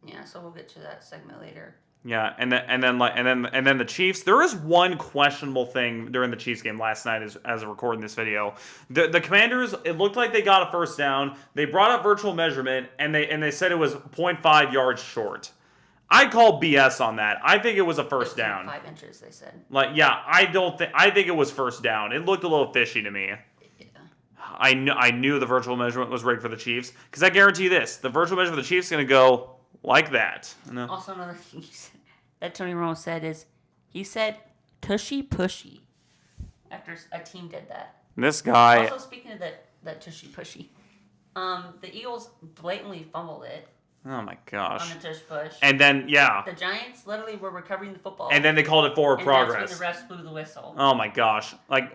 Yeah, so we'll get to that segment later. Yeah, and then the Chiefs. There is one questionable thing during the Chiefs game last night as I'm recording this video. The Commanders, it looked like they got a first down. They brought up virtual measurement and they said it was 0.5 yards short. I call BS on that. I think it was a first down. 5 inches, they said. I think it was first down. It looked a little fishy to me. Yeah. I knew the virtual measurement was rigged for the Chiefs because I guarantee you this: the virtual measurement for the Chiefs is going to go like that. No. Also, another thing that Tony Romo said is, he said tushy pushy after a team did that. This guy. Also, speaking of that tushy pushy, the Eagles blatantly fumbled it. Oh my gosh. On the tush push. And then, yeah. The Giants literally were recovering the football. And then they called it forward progress. That's when the refs blew the whistle. Oh my gosh. Like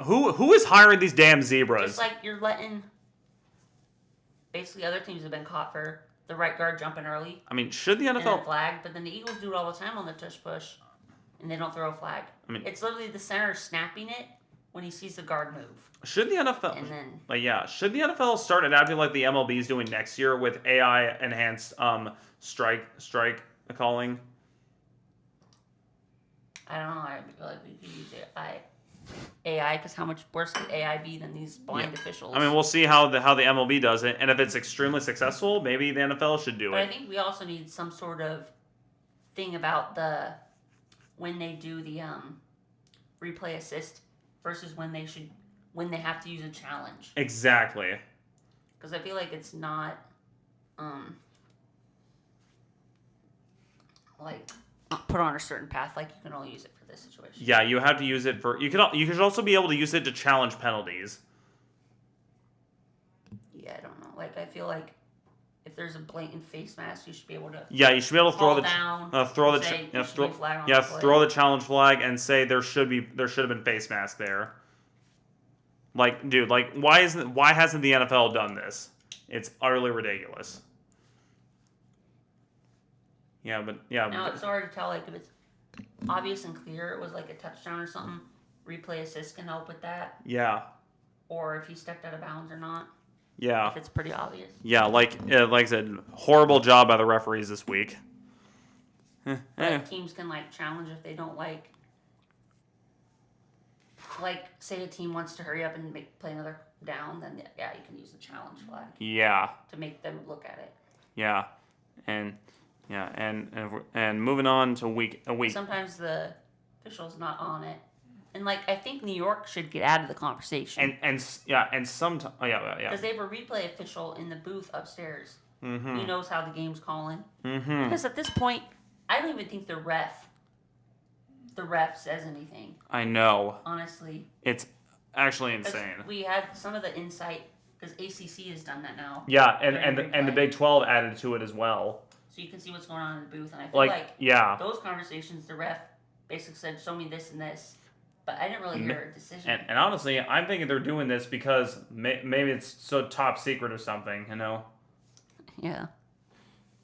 who is hiring these damn zebras? Just like you're letting. Basically, other teams have been caught for the right guard jumping early. I mean, should the NFL. And a flag, but then the Eagles do it all the time on the tush push. And they don't throw a flag. I mean, it's literally the center snapping it when he sees the guard move. Should the NFL, and then, should the NFL start adapting like the MLB is doing next year with AI enhanced strike calling? I don't know. I feel like we could use AI because how much worse could AI be than these blind officials? I mean, we'll see how the MLB does it, and if it's extremely successful, maybe the NFL should do it. But I think we also need some sort of thing about when they do the replay assist versus when they have to use a challenge. Exactly. Because I feel like it's not, like put on a certain path. Like you can only use it for this situation. Yeah, you have to use it for. You could also be able to use it to challenge penalties. Yeah, I don't know. Like I feel like if there's a blatant face mask, you should be able to. Yeah, you should be able to throw the throw the challenge flag and say there should have been face mask there. Like, dude, why hasn't the NFL done this? It's utterly ridiculous. Yeah, but yeah. Now it's hard to tell, like if it's obvious and clear, it was like a touchdown or something. Replay assist can help with that. Yeah. Or if he stepped out of bounds or not. Yeah. If it's pretty obvious. Yeah, like I said, horrible job by the referees this week. But teams can challenge if they don't like say a team wants to hurry up and play another down, then yeah, you can use the challenge flag. Yeah. To make them look at it. Yeah, and moving on to a week. Sometimes the official's not on it, and I think New York should get out of the conversation. And sometimes because they have a replay official in the booth upstairs. Mm-hmm. He knows how the game's calling. Mm-hmm. Because at this point, I don't even think the ref says anything. I know. Honestly. It's actually insane. We had some of the insight, because ACC has done that now. Yeah, and the Big 12 added to it as well. So you can see what's going on in the booth. And I feel those conversations, the ref basically said, show me this and this. But I didn't really hear a decision. And honestly, I'm thinking they're doing this because maybe it's so top secret or something, you know? Yeah.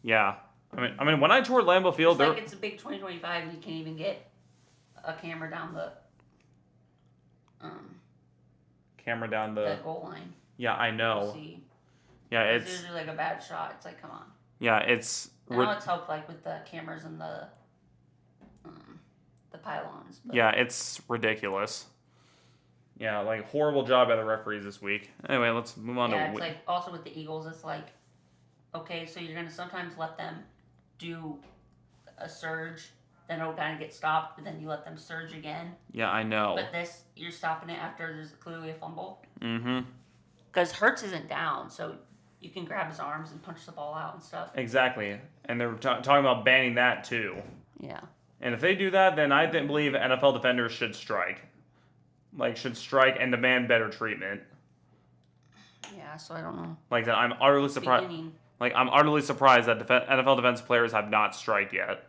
Yeah. I mean, when I toured Lambeau Field, it's a big 2025 and you can't even get a camera down the goal line. Yeah, I know. See. Yeah, it's usually a bad shot. It's come on. Yeah, it's. I know it's helped with the cameras and the pylons. But. Yeah, it's ridiculous. Yeah, horrible job by the referees this week. Anyway, let's move on to. Yeah, it's also with the Eagles, it's okay, so you're gonna sometimes let them do a surge, then it'll kind of get stopped, but then you let them surge again. Yeah, I know. But this, you're stopping it after there's clearly a fumble. Mm-hmm. Because Hurts isn't down, so you can grab his arms and punch the ball out and stuff. Exactly, and they're talking about banning that too. Yeah. And if they do that, then I believe NFL defenders should strike. And demand better treatment. Yeah, so I don't know. I'm utterly surprised. I'm utterly surprised that NFL defensive players have not striked yet.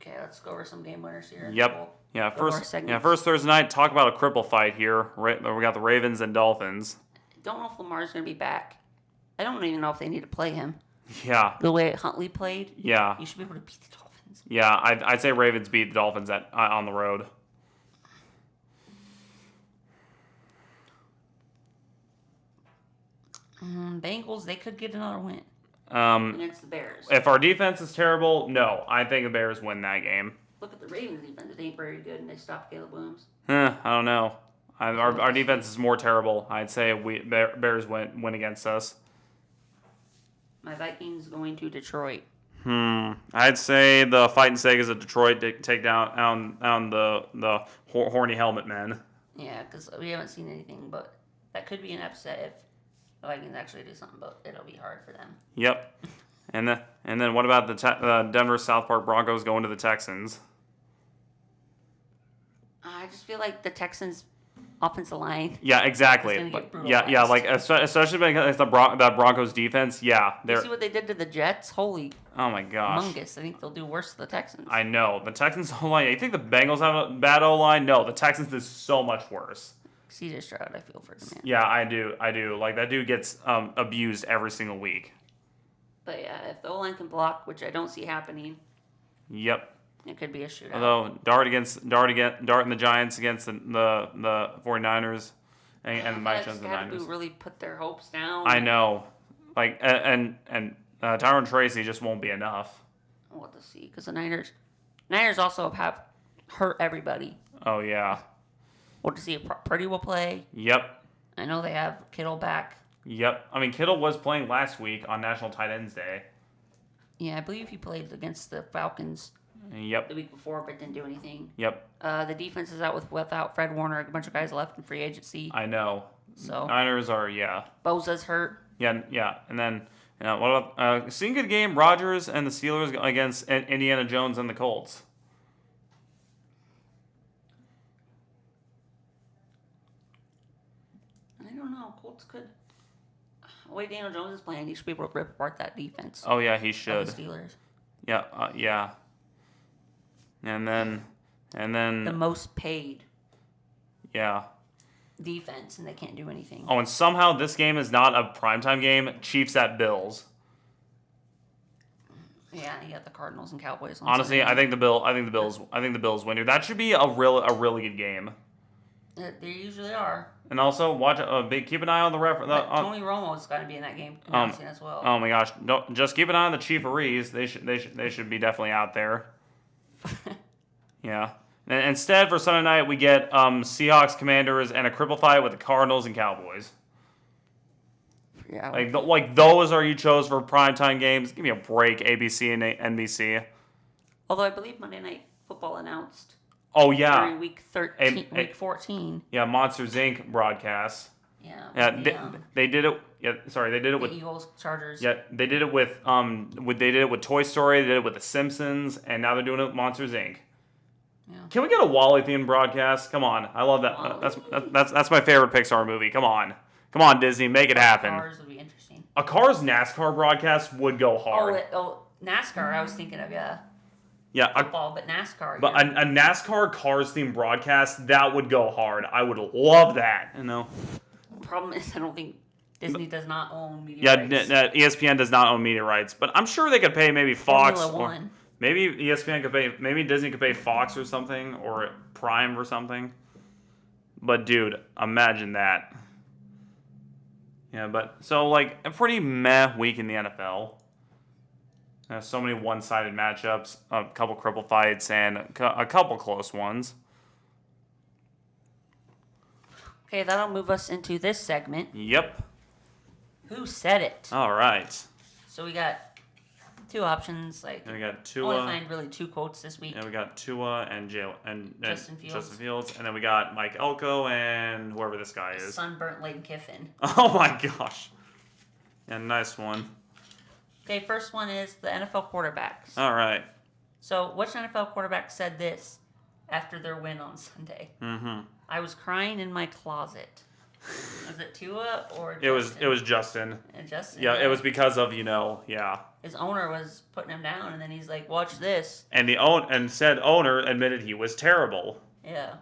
Okay, let's go over some game winners here. Yep. First Thursday night, talk about a cripple fight here. We got the Ravens and Dolphins. Don't know if Lamar's going to be back. I don't even know if they need to play him. Yeah. The way Huntley played. Yeah. You should be able to beat the Dolphins. Yeah, I'd say Ravens beat the Dolphins on the road. Bengals, they could get another win. against the Bears. If our defense is terrible, no. I think the Bears win that game. Look at the Ravens defense. It ain't very good, and they stopped Caleb Williams. I don't know. Our defense is more terrible. I'd say Bears win against us. My Vikings going to Detroit. I'd say the Fighting Sagas of Detroit take down the horny helmet men. Yeah, because we haven't seen anything, but that could be an upset if the Vikings actually do something, but it'll be hard for them. Yep. And then what about the Denver South Park Broncos going to the Texans? I just feel like the Texans' offensive line. Yeah, exactly. Yeah, like especially because that Broncos defense. Yeah, you see what they did to the Jets? Holy. Oh my gosh. Humongous. I think they'll do worse to the Texans. I know the Texans O-line. You think the Bengals have a bad O-line? No, the Texans is so much worse. CJ Stroud, I feel for him, man. Yeah, I do. Like that dude gets abused every single week. But yeah, if the O-line can block, which I don't see happening. Yep. It could be a shootout. Although Dart and the Giants against the 49ers and Mike Jones and the Niners. Really put their hopes down. I know. Like and Tyron Tracy just won't be enough. We'll have to see because the Niners also have hurt everybody. Oh yeah. We'll have to see if Purdy will play. Yep. I know they have Kittle back. Yep. I mean Kittle was playing last week on National Tight Ends Day. Yeah, I believe he played against the Falcons. Yep. The week before, but didn't do anything. Yep. The defense is out without Fred Warner. A bunch of guys left in free agency. I know. So Niners are Bosa's hurt. Yeah, and then what about seeing good game? Rodgers and the Steelers against Indiana Jones and the Colts. I don't know. Colts could. The way Daniel Jones is playing, he should be able to rip apart that defense. Oh yeah, he should. The Steelers. Yeah, yeah. And then the most paid. Yeah. Defense, and they can't do anything. Oh, and somehow this game is not a primetime game. Chiefs at Bills. Yeah, you got the Cardinals and Cowboys. Honestly, I think the Bills win here. That should be a really good game. They usually are. And also keep an eye on the ref. Tony Romo's got to be in that game as well. Oh my gosh! Just keep an eye on the Chiefs. They should be definitely out there. Yeah. And instead, for Sunday night, we get Seahawks, Commanders, and a cripple fight with the Cardinals and Cowboys. Yeah. Like those are you chose for primetime games. Give me a break, ABC and NBC. Although I believe Monday Night Football announced. Oh yeah. During week 13, week 14. Yeah, Monsters Inc. broadcast. Yeah. Yeah, they did it. Yeah, sorry, they did it with Eagles, Chargers. Yeah, they did it with they did it with Toy Story. They did it with The Simpsons, and now they're doing it with Monsters Inc. Yeah. Can we get a Wall-E themed broadcast? Come on, I love that. That's my favorite Pixar movie. Come on, Disney, make it happen. Cars would be interesting. A Cars NASCAR broadcast would go hard. NASCAR. I was thinking of Yeah, football, but NASCAR. But a NASCAR Cars themed broadcast that would go hard. I would love that. You know. The problem is, I don't think Disney does not own media rights. ESPN does not own media rights, but I'm sure they could pay maybe Fox. Formula One. Maybe ESPN could pay, maybe Disney could pay Fox or something, or Prime or something. But dude, imagine that. Yeah, but so like a pretty meh week in the NFL. So many one-sided matchups, a couple cripple fights, and a couple close ones. Okay, that'll move us into this segment. Yep. Who said it? All right. So we got two options. And we got Tua. Only find really two quotes this week. And we got Tua and Justin Fields. And then we got Mike Elko and whoever this guy is. Sunburnt Lane Kiffin. Oh my gosh. Yeah, nice one. Okay, first one is the NFL quarterbacks. All right. So, which NFL quarterback said this after their win on Sunday? Mm-hmm. I was crying in my closet. Was it Tua or Justin? It was Justin. And Justin? Yeah, it was because of, yeah. His owner was putting him down, and then he's like, watch this. And said owner admitted he was terrible. Yeah.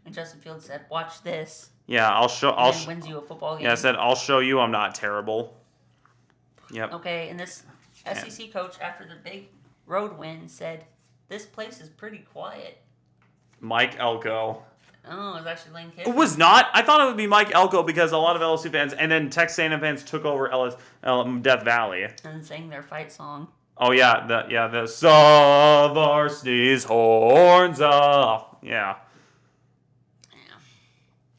And Justin Fields said, watch this. Yeah, wins you a football game. Yeah, I said, I'll show you I'm not terrible. Yep. Okay, and this SEC coach, after the big road win, said, this place is pretty quiet. Mike Elko. Oh, it was actually Lane Kiffin. It was not. I thought it would be Mike Elko because a lot of LSU fans and then Texas A&M fans took over Death Valley and sang their fight song. Oh yeah, the saw varsity's horns off. Yeah.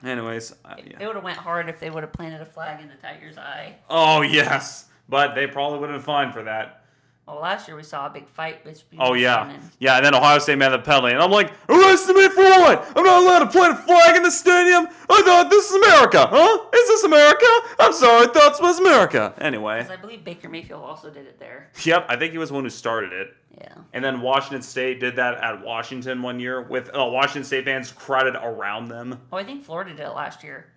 Anyways, it would have went hard if they would have planted a flag in the Tiger's eye. Oh yes, but they probably would have been fine for that. Well, last year we saw a big fight between. Oh yeah, and then Ohio State made the penalty, and I'm like, arrested me for what? I'm not allowed to plant a flag in the stadium. I thought this is America, huh? Is this America? I'm sorry, I thought this was America. Anyway. I believe Baker Mayfield also did it there. Yep, I think he was the one who started it. Yeah. And then Washington State did that at Washington one year with Washington State fans crowded around them. Oh, I think Florida did it last year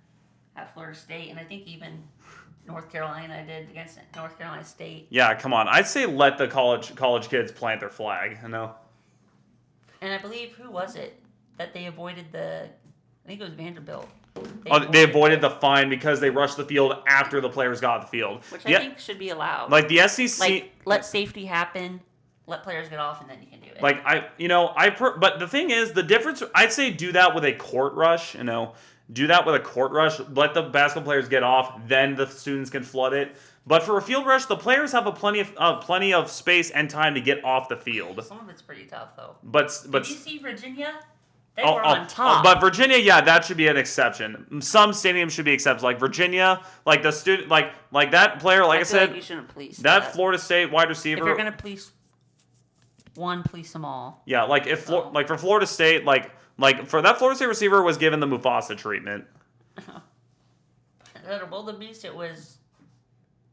at Florida State, and I think even North Carolina did against North Carolina State. Yeah, come on. I'd say let the college kids plant their flag, you know? And I believe, who was it that they avoided I think it was Vanderbilt. They avoided the fine because they rushed the field after the players got off the field. Which I think should be allowed. Like the SEC. Like, let safety happen, let players get off, and then you can do it. Like, but the thing is, the difference, I'd say do that with a court rush, you know? Do that with a court rush. Let the basketball players get off, then the students can flood it. But for a field rush, the players have plenty of space and time to get off the field. Some of it's pretty tough, though. But did you see Virginia? They were on top. But Virginia, yeah, that should be an exception. Some stadiums should be exceptions. Like Virginia, like the student, like that player. Like I said, like you shouldn't police that Florida State wide receiver. If you're gonna police one, police them all. Yeah, like if like for Florida State, like for that Florida State receiver was given the Mufasa treatment. At Wildebeest, it was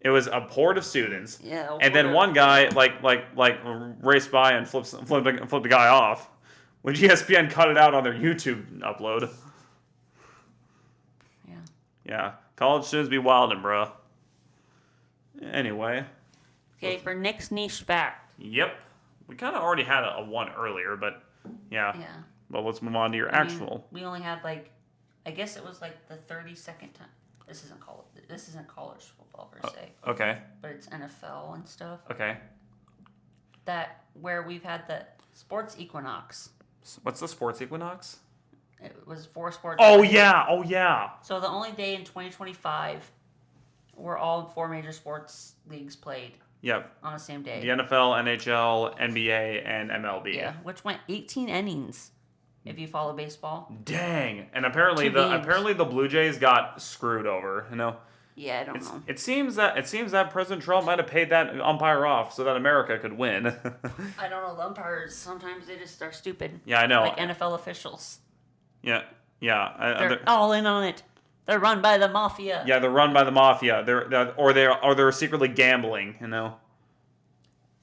a horde of students. Yeah. And then one guy like raced by and flipped the guy off. When ESPN cut it out on their YouTube upload. Yeah. Yeah. College students be wildin', bro. Anyway. Okay, for next niche fact. Yep. We kind of already had a one earlier, but yeah. Yeah. But let's move on to your actual. We only had I guess it was the 32nd time. This isn't college football per se. Okay. But it's NFL and stuff. Okay. That where we've had the sports equinox. What's the sports equinox? It was 4 sports. Oh yeah. So the only day in 2025 where all 4 major sports leagues played. Yep. On the same day. The NFL, NHL, NBA, and MLB. Yeah, which went 18 innings. If you follow baseball. Dang. And apparently the Blue Jays got screwed over, you know. Yeah, I don't know. It seems that President Trump might have paid that umpire off so that America could win. I don't know. The umpires, sometimes they just are stupid. Yeah, I know. Like NFL officials. Yeah. They're all in on it. They're run by the mafia. Yeah, they're run by the mafia. They're secretly gambling, you know.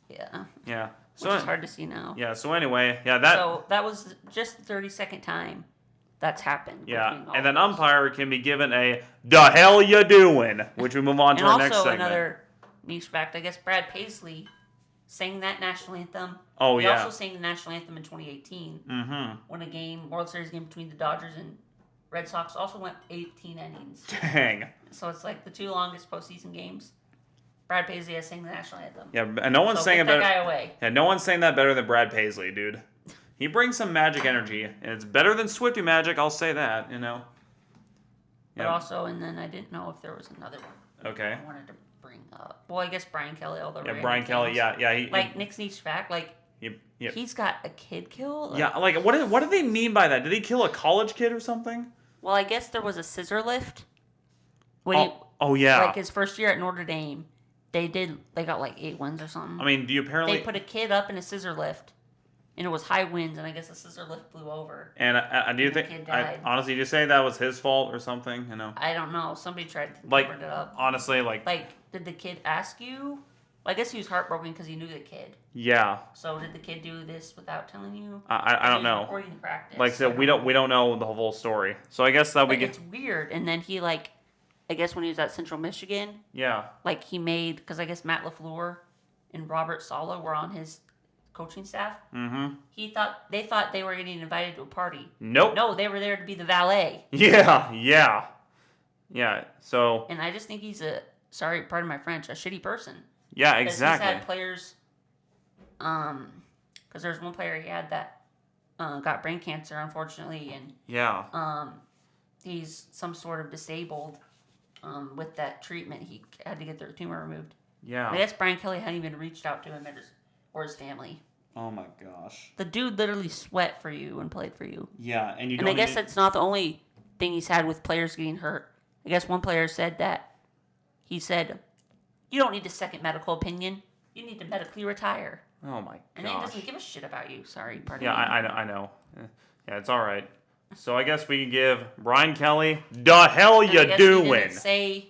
Yeah. Yeah. So it's hard to see now. Yeah, so anyway, So that was just the 32nd time that's happened. Yeah, and then umpire can be given a "the hell you doing," which we move on to our next segment. And also another niche fact, I guess Brad Paisley sang that national anthem. Oh, he yeah. He also sang the national anthem in 2018. Mm-hmm. When a World Series game between the Dodgers and Red Sox also went 18 innings. Dang. So it's the 2 longest postseason games. Brad Paisley has sang the national anthem. Yeah, and no one's saying that guy away. Yeah, no one's saying that better than Brad Paisley, dude. He brings some magic energy, and it's better than Swifty magic. I'll say that, you know. But also, and then I didn't know if there was another one. Okay. I wanted to bring up. Well, I guess Brian Kelly. Brian Kelly. Yeah. He, Nick's niche fact, he's got a kid killed. Yeah, what do they mean by that? Did he kill a college kid or something? Well, I guess there was a scissor lift. Yeah. His first year at Notre Dame. They got 8 wins or something. I mean, They put a kid up in a scissor lift, and it was high winds, and I guess the scissor lift blew over. And I do think, honestly, did you say that was his fault or something? You know. I don't know. Somebody tried to bring it up. Honestly, did the kid ask you? Well, I guess he was heartbroken because he knew the kid. Yeah. So did the kid do this without telling you? I don't know. Recording the practice. We don't know the whole story. So I guess that it's weird. And then he I guess when he was at Central Michigan. Yeah. He made, because I guess Matt LaFleur and Robert Saleh were on his coaching staff. Mm-hmm. They thought they were getting invited to a party. Nope. No, they were there to be the valet. Yeah. So. And I just think he's pardon my French, a shitty person. Yeah, exactly. He's had players, because there's one player he had that got brain cancer, unfortunately, and he's some sort of disabled. With that treatment, he had to get their tumor removed. Yeah. I guess Brian Kelly hadn't even reached out to him or his family. Oh my gosh. The dude literally sweat for you and played for you. Yeah, and you don't. And I guess that's not the only thing he's had with players getting hurt. I guess one player said that. He said, "You don't need a second medical opinion. You need to medically retire." Oh my gosh. And he doesn't give a shit about you. Sorry, pardon me. Yeah, I know. Yeah, it's all right. So I guess we can give Brian Kelly, the hell you doing? He didn't say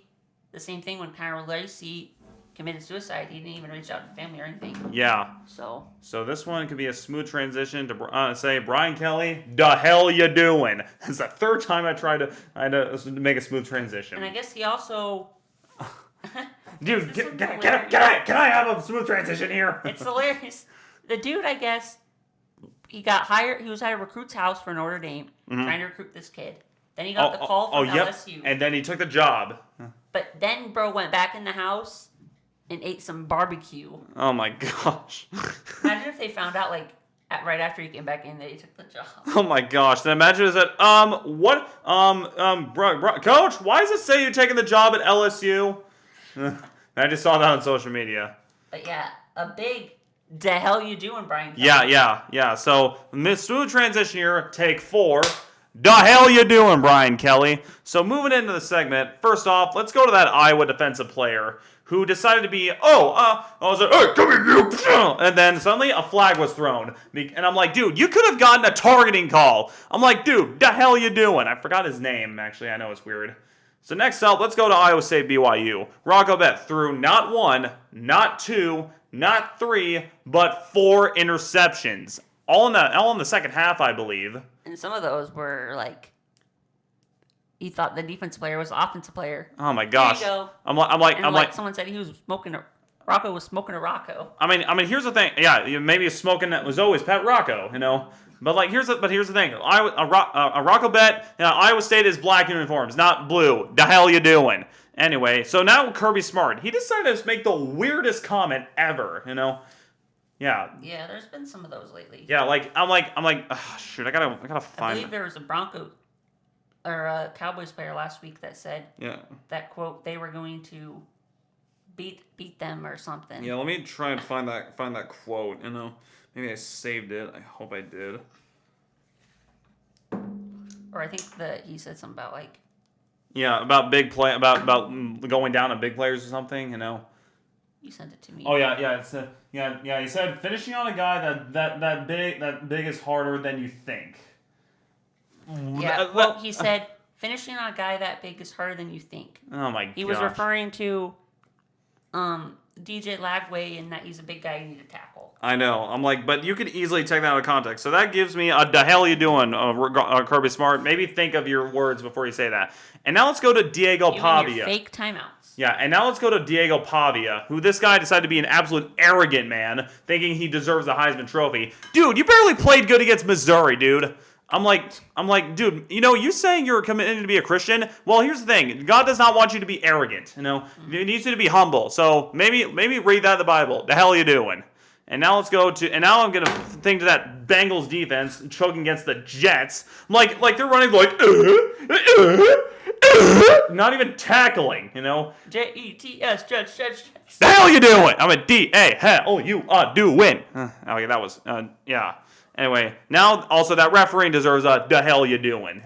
the same thing when Kyle Lacey committed suicide. He didn't even reach out to family or anything. Yeah. So this one could be a smooth transition to say, Brian Kelly, the hell you doing? It's the third time I tried to make a smooth transition. And I guess he also... Dude, can I have a smooth transition here? It's hilarious. The dude, I guess, he got hired. He was at a recruit's house for Notre Dame, trying to recruit this kid. Then he got the call from LSU. And then he took the job. But then bro went back in the house and ate some barbecue. Oh my gosh. Imagine if they found out right after he came back in that he took the job. Oh my gosh. Then imagine that coach, why does it say you're taking the job at LSU? I just saw that on social media. But yeah, a big the hell you doing, Brian Kelly? Yeah. So, smooth transition here, take 4. The hell you doing, Brian Kelly? So, moving into the segment, first off, let's go to that Iowa defensive player who decided to be, I was like, hey, come here, you. And then suddenly a flag was thrown. And I'm like, dude, you could have gotten a targeting call. I'm like, dude, the hell you doing? I forgot his name, actually. I know it's weird. So next up, let's go to Iowa State BYU. Rocco Becht threw not 1, not 2, not 3, but 4 interceptions. All in the second half, I believe. And some of those were he thought the defensive player was the offensive player. Oh my gosh! There you go. I'm like someone said he was smoking Rocco was smoking a Rocco. I mean, here's the thing. Yeah, maybe smoking that was always Pat Rocco, But here's the thing. Rocco Becht, Iowa State is black uniforms, not blue. The hell you doing? Anyway, so now Kirby Smart, he decided to make the weirdest comment ever. Yeah. Yeah, there's been some of those lately. Yeah, I'm like, shoot, I gotta find. I believe there was a Broncos or a Cowboys player last week that said that quote they were going to beat them or something. Yeah, let me try and find that quote. Maybe I saved it. I hope I did. Or I think that he said something about about big play about going down on big players or something. You sent it to me. Oh yeah. It's he said finishing on a guy that big is harder than you think. Yeah. Well, he said finishing on a guy that big is harder than you think. Oh my god. He was referring to DJ Lagway and that he's a big guy you need to tackle. I know. I'm like, but you could easily take that out of context. So that gives me the hell you doing, Kirby Smart. Maybe think of your words before you say that. And now let's go to Diego Pavia. Your fake timeouts. Yeah, and now let's go to Diego Pavia, who this guy decided to be an absolute arrogant man, thinking he deserves the Heisman Trophy. Dude, you barely played good against Missouri, dude. I'm like, dude, you saying you're committed to be a Christian? Well, here's the thing. God does not want you to be arrogant, He needs you to be humble. So maybe read that in the Bible. The hell are you doing? And now I'm going to think to that Bengals defense choking against the Jets. Like they're running not even tackling, Jets, Jets. The hell are you doing? I'm a hell you are doing. Okay, that was, yeah. Anyway, now also that referee deserves a the hell you doing,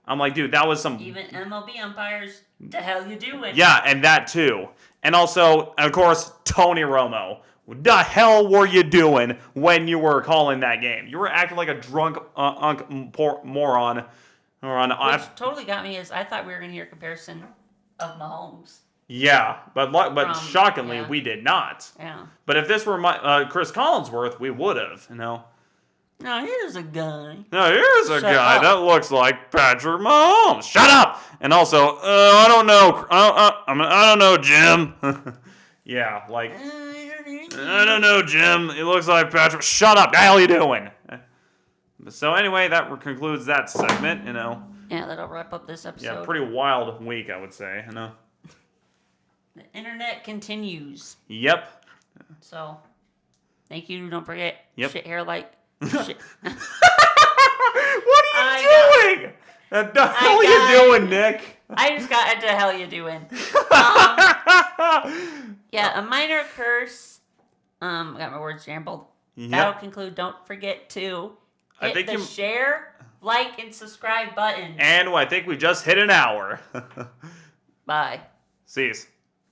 I'm like, dude, that was some... Even MLB umpires, the hell you doing? Yeah, and that too. And also, of course, Tony Romo. The hell were you doing when you were calling that game? You were acting like a drunk moron. Which totally got me is I thought we were going to hear a comparison of Mahomes. Yeah, but shockingly, we did not. Yeah. But if this were Chris Collinsworth, we would have, No, here's a guy. No, here's a guy that looks like Patrick Mahomes. Shut up! And also, I don't know. I don't know, Jim. Yeah, I don't know, Jim. He looks like Patrick. Shut up! The hell are you doing? So anyway, that concludes that segment. Yeah, that'll wrap up this episode. Yeah, pretty wild week, I would say. The internet continues. Yep. So, thank you. Don't forget. Yep. Shit hair like. Shit. What are you doing? What the hell are you doing, Nick? I just got what the hell you doing. Yeah, a minor curse. I got my words jumbled. Yep. That'll conclude. Don't forget to hit the share, like, and subscribe button. And I think we just hit an hour. Bye. See you.